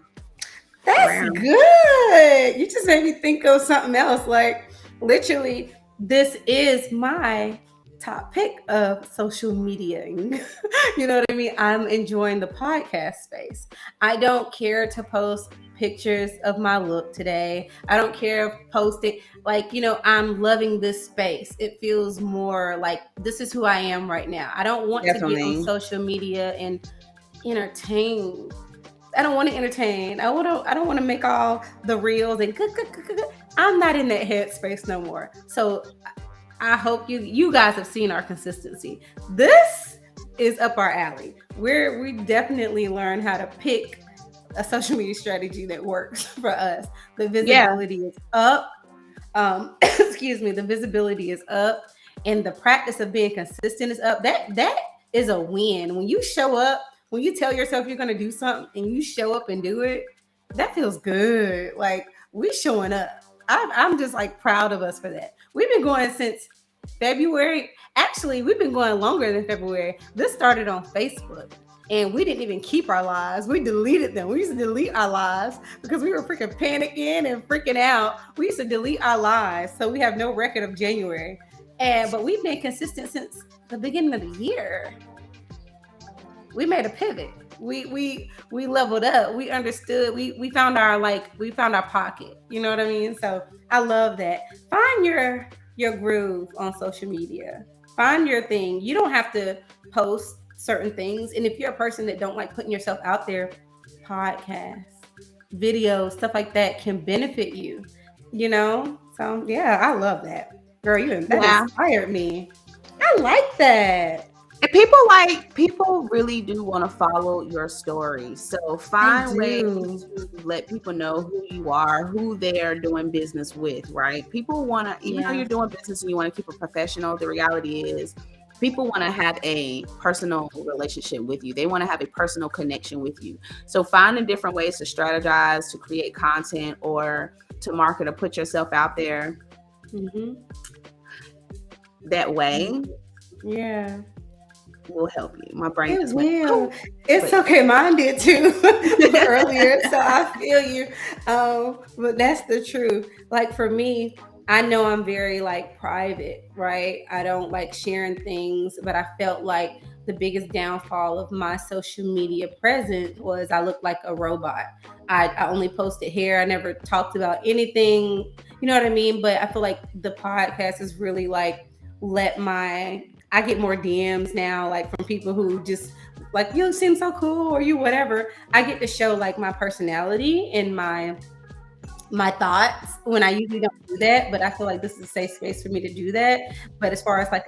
That's around. good. You just made me think of something else. Like, literally, this is my top pick of social media. You know what I mean? I'm enjoying the podcast space. I don't care to post pictures of my look today. I don't care if posting, like, I'm loving this space. It feels more like this is who I am right now. I don't want to get on Definitely. social media and entertain. I don't want to entertain. I don't want to make all the reels and I'm not in that headspace no more. So I hope you guys have seen our consistency. This is up our alley. We definitely learn how to pick a social media strategy that works for us. The Yeah, visibility is up. Excuse me, the visibility is up, and the practice of being consistent is up. That is a win. When you show up, when you tell yourself you're going to do something and you show up and do it, that feels good. Like we showing up. I'm just like proud of us for that. We've been going since February. Actually, we've been going longer than February. This started on Facebook. And we didn't even keep our lives. We deleted them. We used to delete our lives because we were freaking panicking and freaking out. We used to delete our lives. So we have no record of January. But we've been consistent since the beginning of the year. We made a pivot. We leveled up. We understood. We found our pocket. You know what I mean? So I love that. Find your groove on social media. Find your thing. You don't have to post certain things. And if you're a person that don't like putting yourself out there, podcasts, videos, stuff like that can benefit you. So yeah, I love that. Girl, that yeah. inspired me. I like that. And people really do want to follow your story. So They find ways do. to let people know who you are, who they're doing business with, right? People want to, even though Yeah. you're doing business and you want to keep it professional, the reality is people want to have a personal relationship with you. They want to have a personal connection with you. So finding different ways to strategize, to create content, or to market or put yourself out there Mm-hmm. that way Yeah. will help you. My brain It just went, will. oh, It's but okay. Mine did too earlier. So I feel you. But that's the truth. Like for me, I know I'm very like private, right? I don't like sharing things, but I felt like the biggest downfall of my social media presence was I looked like a robot. I only posted hair. I never talked about anything. You know what I mean? But I feel like the podcast is really like let my I get more DMs now, like from people who just like you seem so cool or you whatever. I get to show like my personality and my thoughts when I usually don't do that. But I feel like this is a safe space for me to do that. But as far as like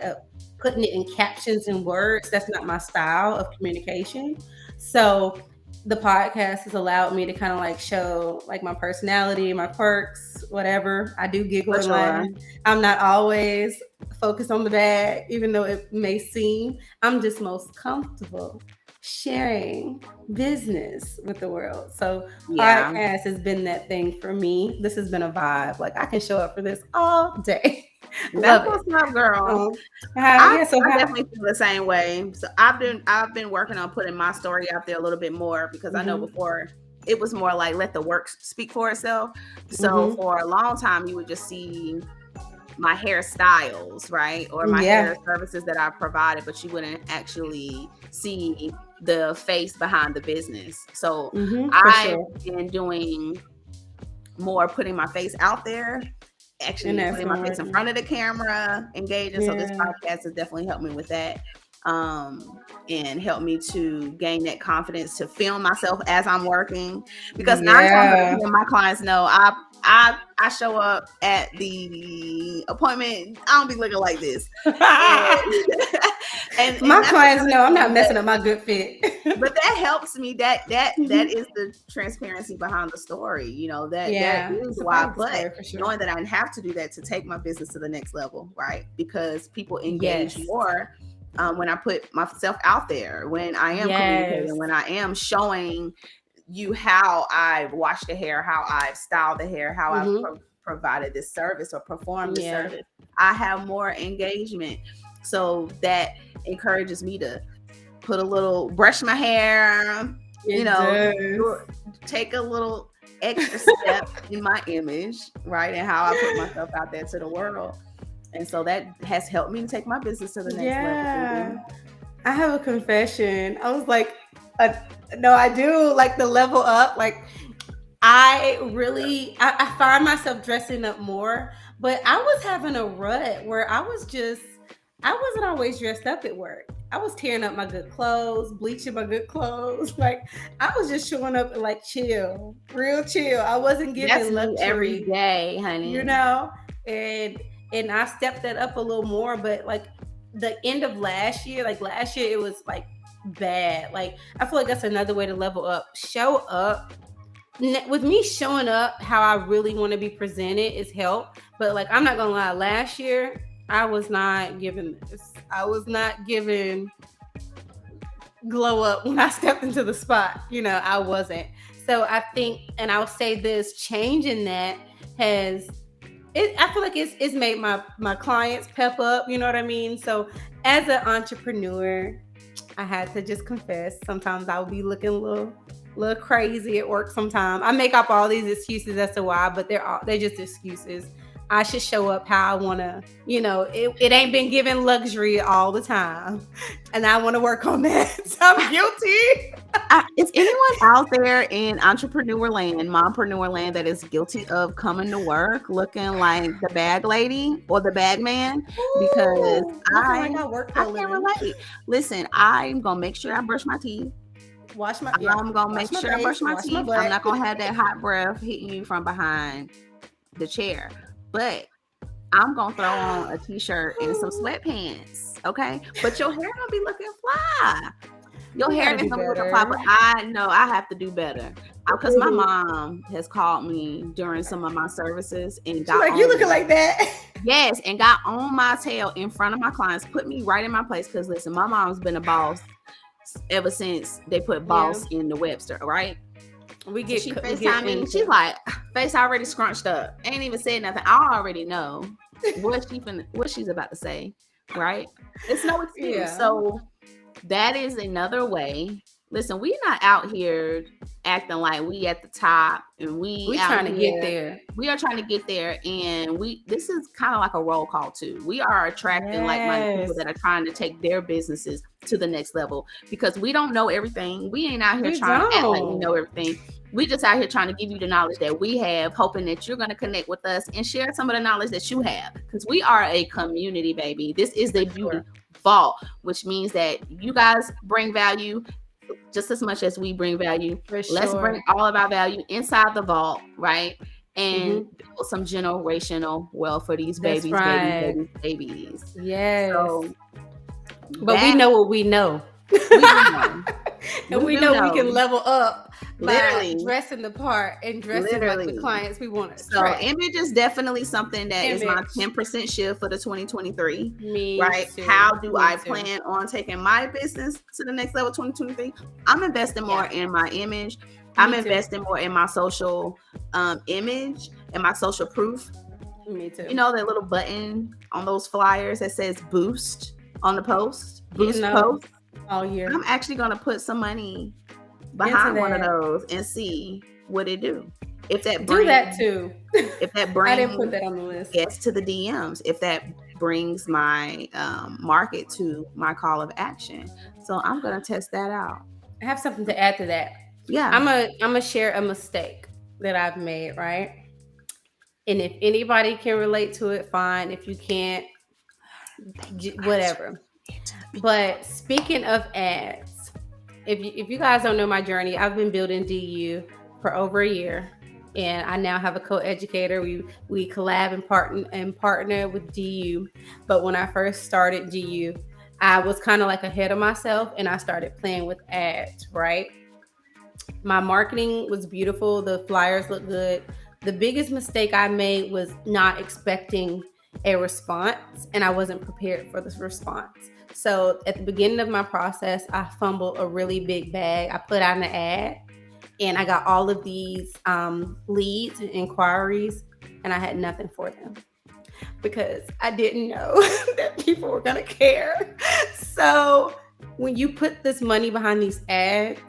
putting it in captions and words, that's not my style of communication. So the podcast has allowed me to kind of like show like my personality, my quirks, whatever. I do giggle for and sure. laugh. I'm not always focused on the bag, even though it may seem. I'm just most comfortable sharing business with the world. So Yeah. podcast has been that thing for me. This has been a vibe. Like I can show up for this all day. That's Love it. what's up, girl. Um, yeah. So I how? definitely feel the same way. So I've been working on putting my story out there a little bit more, because I know Mhm, before it was more like let the work speak for itself. So mhm. for a long time you would just see my hairstyles, right? Or my Yeah. hair services that I provided, but you wouldn't actually see the face behind the business. So For I've sure. been doing more putting my face out there, And actually that's putting my been face in working. front of the camera, engaging. So this Yeah. podcast has definitely helped me with that. and help me to gain that confidence to film myself as I'm working. Because 9 times out of Yeah. 10, my clients know I show up at the appointment. I don't be looking like this, and My and that's clients another know I'm not thing. messing up my good fit. But that helps me. That is the transparency behind the story. That Yeah, is it's a why. part of the But story for sure. knowing that I have to do that to take my business to the next level, right? Because people engage Yes. more when I put myself out there, when I am Yes. communicating, when I am showing you how I've washed the hair, how I've styled the hair, how I've Mm-hmm. provided this service or performed the Yeah. service. I have more engagement, so that encourages me to put a little, brush my hair, you It know, does. take a little extra step in my image, right? And how I put myself out there to the world. And so that has helped me take my business to the next level, Yeah. baby. I have a confession. I was like, no, I do like the level up. Like, I find myself dressing up more, but I was having a rut where I wasn't always dressed up at work. I was tearing up my good clothes, bleaching my good clothes. Like, I was just showing up like chill, real chill. I wasn't That's giving me every luxury, day, you honey. know? And I stepped that up a little more, but like the end of last year it was like bad. Like, I feel like that's another way to level up. Show up. With me showing up how I really want to be presented is help. But like, I'm not gonna lie, last year I was not giving this. I was not giving glow up when I stepped into the spot. I wasn't. So I think, and I'll say this, changing that has I feel like it's made my clients pep up. You know what I mean? So as an entrepreneur, I had to just confess. Sometimes I would be looking a little crazy at work. Sometimes I make up all these excuses as to why, but they're just excuses. I should show up how I want to. It ain't been given luxury all the time, and I want to work on that. So I'm guilty. Is anyone out there in entrepreneur land, mompreneur land, that is guilty of coming to work looking like the bag lady or the bag man? Because Ooh, looking like I I work for I a can't living. relate. Listen, I'm gonna make sure I brush my teeth. I'm gonna Wash make my sure I brush face, my wash my teeth. I'm butt. not gonna have that hot breath hitting you from behind the chair. But I'm gonna throw on a t-shirt and some sweatpants, okay? But your hair gonna be looking fly. Your We hair gotta is do gonna be looking fly, but better. I know I have to do better because my Mhm. mom has called me during some of my services and She's got like, you looking on, like that. yes, and got on my tail in front of my clients, put me right in my place. Because listen, my mom's been a boss ever since they put Yeah, boss in the Webster, right? So she we get FaceTime me. She's into. like, face already scrunched up. Ain't even said nothing. I already know what she's about to say, right? It's no excuse. Yeah, So that is another way. Listen, we not out here acting like we at the top and we we out trying to get here. there. We are trying to get there, and this is kind of like a roll call too. We are attracting like-minded Yes, people that are trying to take their businesses to the next level because we don't know everything. We ain't out here we trying to act like we don't. know everything. We just out here trying to give you the knowledge that we have, hoping that you're going to connect with us and share some of the knowledge that you have, because we are a community, baby. This is the For beauty sure. vault, which means that you guys bring value just as much as we bring value. For Let's bring sure. all of our value inside the vault, right? And Hmm. build some generational wealth for these That's babies, babies, right. babies, babies. Yes. So But we that know what we know. we do know. And We we do know we can know. level up by Literally, dressing the part and dressing like the literally. clients we want to So attract. image is definitely something that is my Image. 10% shift for the 2023, Me right? too. How do Me I too. plan on taking my business to the next level 2023? I'm investing more Yeah. in my image. I'm Me too. investing more in my social image and my social proof. Me too. You know that little button on those flyers that says boost on the post, Hitting boost those post. all year. I'm actually going to put some money Into behind one of that. those and see what it do. If that Do that brings too. if that I didn't put brings that on the list. guests to the DMs, if that brings my market to my call of action. So I'm gonna test that out. I have something to add to that. Yeah. I'm a share a mistake that I've made, right? And if anybody can relate to it, fine. If you can't, Thank you, Auntie. whatever. But speaking of ads, if you guys don't know my journey, I've been building DU for over a year, and I now have a co-educator. We collab and partner with DU. But when I first started DU, I was kind of like ahead of myself, and I started playing with ads. Right, my marketing was beautiful. The flyers looked good. The biggest mistake I made was not expecting a response, and I wasn't prepared for this response. So at the beginning of my process, I fumbled a really big bag. I put out an ad, and I got all of these leads and inquiries, and I had nothing for them because I didn't know that people were gonna care. So when you put this money behind these ads,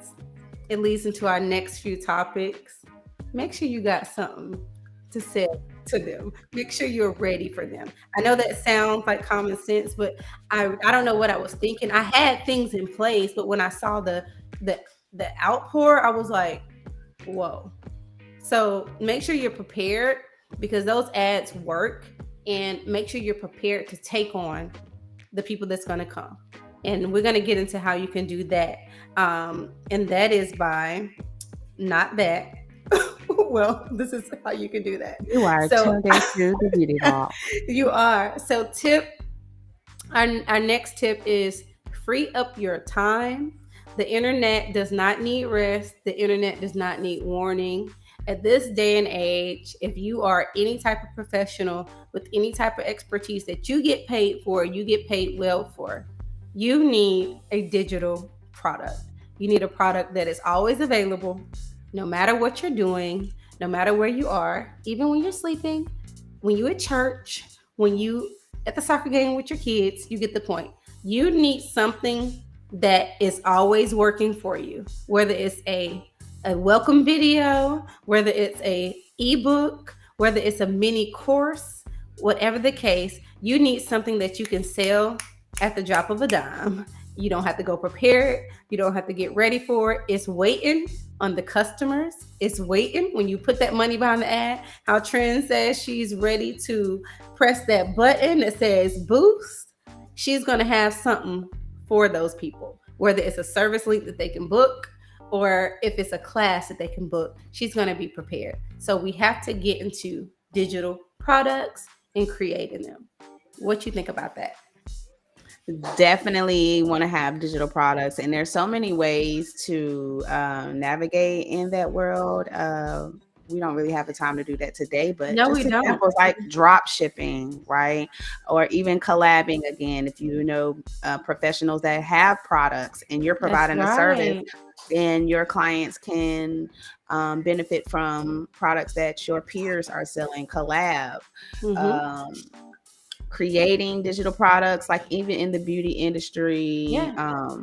it leads into our next few topics. Make sure you got something to say to them. Make sure you're ready for them. I know that sounds like common sense, but I don't know what I was thinking. I had things in place, but when I saw the the outpour, I was like, whoa. So make sure you're prepared because those ads work, and make sure you're prepared to take on the people that's going to come. And we're going to get into how you can do that. And that is by not that. Well, this is how you can do that. You are So tuned into the Beauty Hall. you are. So our next tip is free up your time. The internet does not need rest. The internet does not need warning. At this day and age, if you are any type of professional with any type of expertise that you get paid for, you get paid well for, you need a digital product. You need a product that is always available, no matter what you're doing, no matter where you are, even when you're sleeping, when you're at church, when you at the soccer game with your kids. You get the point. You need something that is always working for you, whether it's a welcome video, whether it's a ebook, whether it's a mini course, whatever the case, you need something that you can sell at the drop of a dime. You don't have to go prepared. You don't have to get ready for it. It's waiting on the customers. It's waiting when you put that money behind the ad. How Trend says she's ready to press that button that says boost. She's going to have something for those people, whether it's a service link that they can book or if it's a class that they can book. She's going to be prepared. So we have to get into digital products and creating them. What you think about that? Definitely want to have digital products, and there's so many ways to navigate in that world. We don't really have the time to do that today, but No, just we don't. examples like drop shipping, right? Or even collabing again. If you know professionals that have products and you're That's providing a service, right. then your clients can benefit from products that your peers are selling. Collab. Mm-hmm. Um, Creating digital products, like even in the beauty industry, Yeah.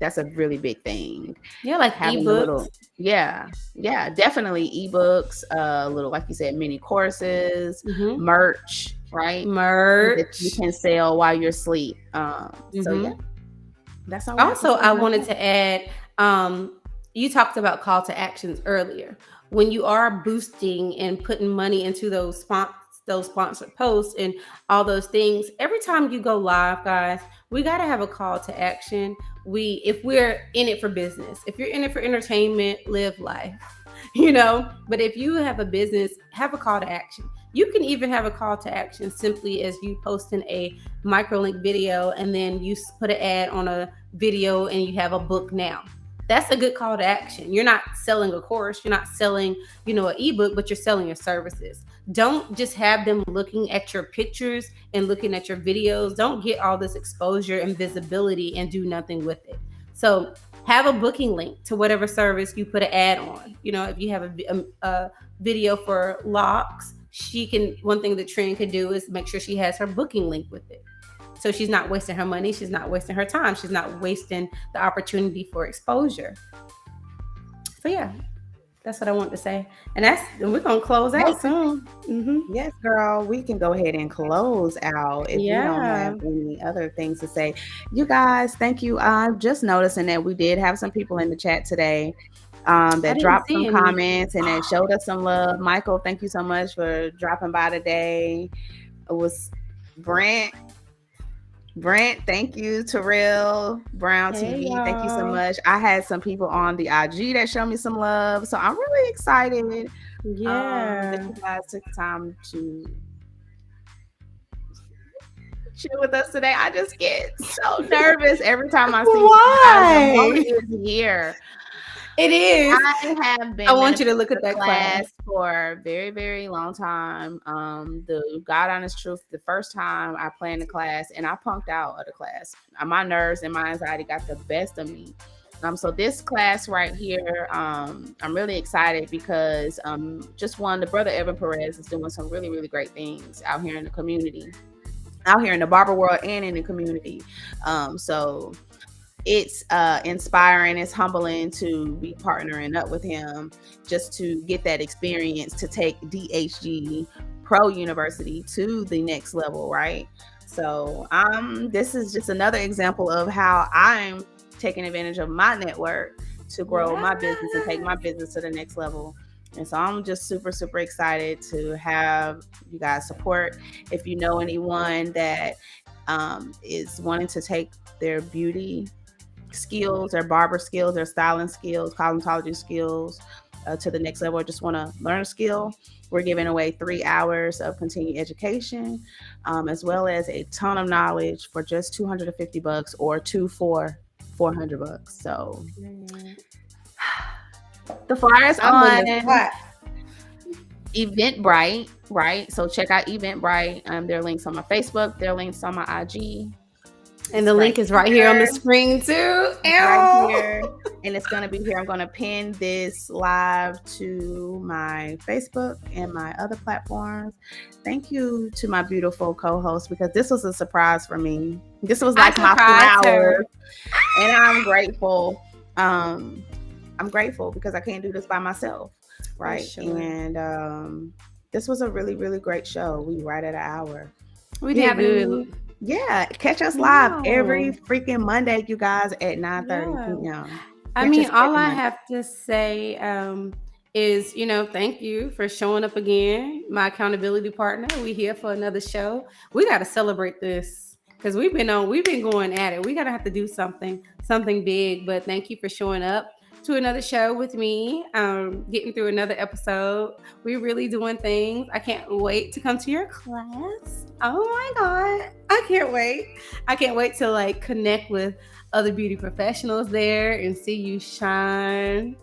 that's a really big thing. Yeah, like Having a ebooks. little, yeah, yeah, definitely ebooks, little, like you said, mini courses, Mm-hmm. merch, right? That you Merch. can sell while you're asleep. So yeah, Mm-hmm. that's all we have to Also, say I about wanted that. to add, you talked about call to actions earlier. When you are boosting and putting money into those sponsored posts and all those things, every time you go live, guys, we got to have a call to action. If we're in it for business, if you're in it for entertainment, live life. But if you have a business, have a call to action. You can even have a call to action simply as you posting a microlink video, and then you put an ad on a video and you have a book now. That's a good call to action. You're not selling a course, you're not selling, an ebook, but you're selling your services. Don't just have them looking at your pictures and looking at your videos. Don't get all this exposure and visibility and do nothing with it. So have a booking link to whatever service you put an ad on. If you have a video for locks, one thing that Trend could do is make sure she has her booking link with it. So she's not wasting her money. She's not wasting her time. She's not wasting the opportunity for exposure. So yeah, that's what I want to say. And we're going to close out soon. Mm-hmm. Yes, girl, we can go ahead and close out if you don't Yeah. have any other things to say. You guys, thank you. I'm just noticing that we did have some people in the chat today I that didn't dropped some see any. comments and that showed us some love. Michael, thank you so much for dropping by today. It was Brent. Brent, thank you. Terrell, Brown Hey, TV, thank you so y'all. much. I had some people on the IG that showed me some love. So I'm really excited that Yeah. you guys took time to chill with us today. I just get so nervous every time I see you guys. The moment Why? is here. It is. I have I been want you to manifesting look at the that class class. for a very, very long time. The God honest truth, the first time I planned the class and I punked out of the class. My nerves and my anxiety got the best of me. So this class right here, I'm really excited because just one, the brother Evan Perez is doing some really, really great things out here in the community, out here in the barber world and in the community. So it's inspiring, it's humbling to be partnering up with him just to get that experience to take DHG Pro University to the next level, right? So this is just another example of how I'm taking advantage of my network to grow Yeah. my business and take my business to the next level. And so I'm just super, super excited to have you guys support. If you know anyone that is wanting to take their beauty skills, their barber skills, their styling skills, cosmetology skills to the next level, or just want to learn a skill, we're giving away 3 hours of continuing education, as well as a ton of knowledge for just $250 or two for $400. So the flyers I'm in the on spot. Eventbrite, right? So check out Eventbrite. There are links on my Facebook. There are links on my IG. And the It's right link is right here on the here. screen too. It's right Ow. here, and it's going to be here. I'm going to pin this live to my Facebook and my other platforms. Thank you to my beautiful co-host, because this was a surprise for me. This was I like my surprised flowers, her. and I'm grateful. I'm grateful because I can't do this by myself, For right? sure. And this was a really, really great show. We right at an hour. We You did have good. any? Yeah, catch us live every No. freaking Monday, you guys, at 9:30 Yeah. p.m. I Catch mean, us all every I Monday. have to say is, thank you for showing up again, my accountability partner. We here for another show. We got to celebrate this because we've been going at it. We got to have to do something big. But thank you for showing up to another show with me, getting through another episode. We're really doing things. I can't wait to come to your class. Oh my God. I can't wait. I can't wait to like connect with other beauty professionals there and see you shine,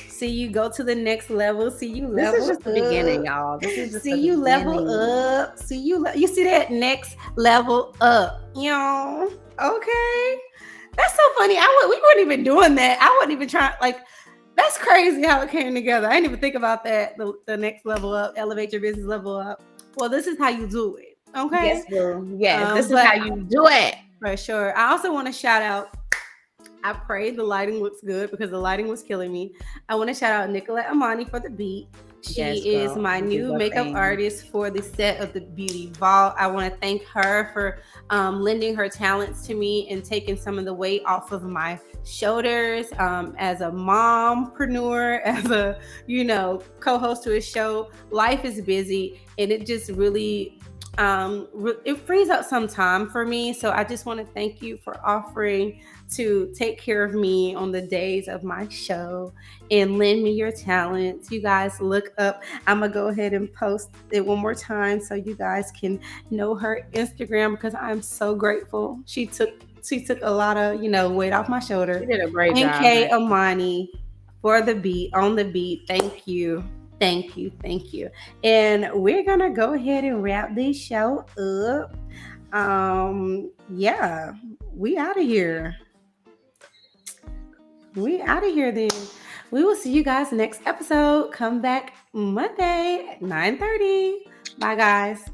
see you go to the next level, see you This is level just the beginning, up, y'all. This is just see the you level beginning. up, see you see that next level up, okay. That's so funny. We weren't even doing that. I wasn't even trying, like, that's crazy how it came together. I didn't even think about that. The next level up, elevate your business level up. Well, this is how you do it, Yes, okay. boo. Yes, this is But how you do it. for sure, I also want to shout out, I pray the lighting looks good because the lighting was killing me. I want to shout out Nicolette Amani for the beat. Yes, She is girl. my You do new your makeup thing. artist for the set of the Beauty Vault. I want to thank her for lending her talents to me and taking some of the weight off of my shoulders, as a mompreneur, as a, co-host to a show. Life is busy and it just really it frees up some time for me. So I just want to thank you for offering to take care of me on the days of my show and lend me your talents. You guys look up. I'm gonna go ahead and post it one more time so you guys can know her Instagram because I'm so grateful. She took a lot of weight off my You shoulder. did a great job, NK honey. Amani for the beat on the beat. Thank you. Thank you. Thank you. And we're going to go ahead and wrap this show up. Yeah, we out of here. We out of here then. We will see you guys next episode. Come back Monday at 9:30. Bye guys.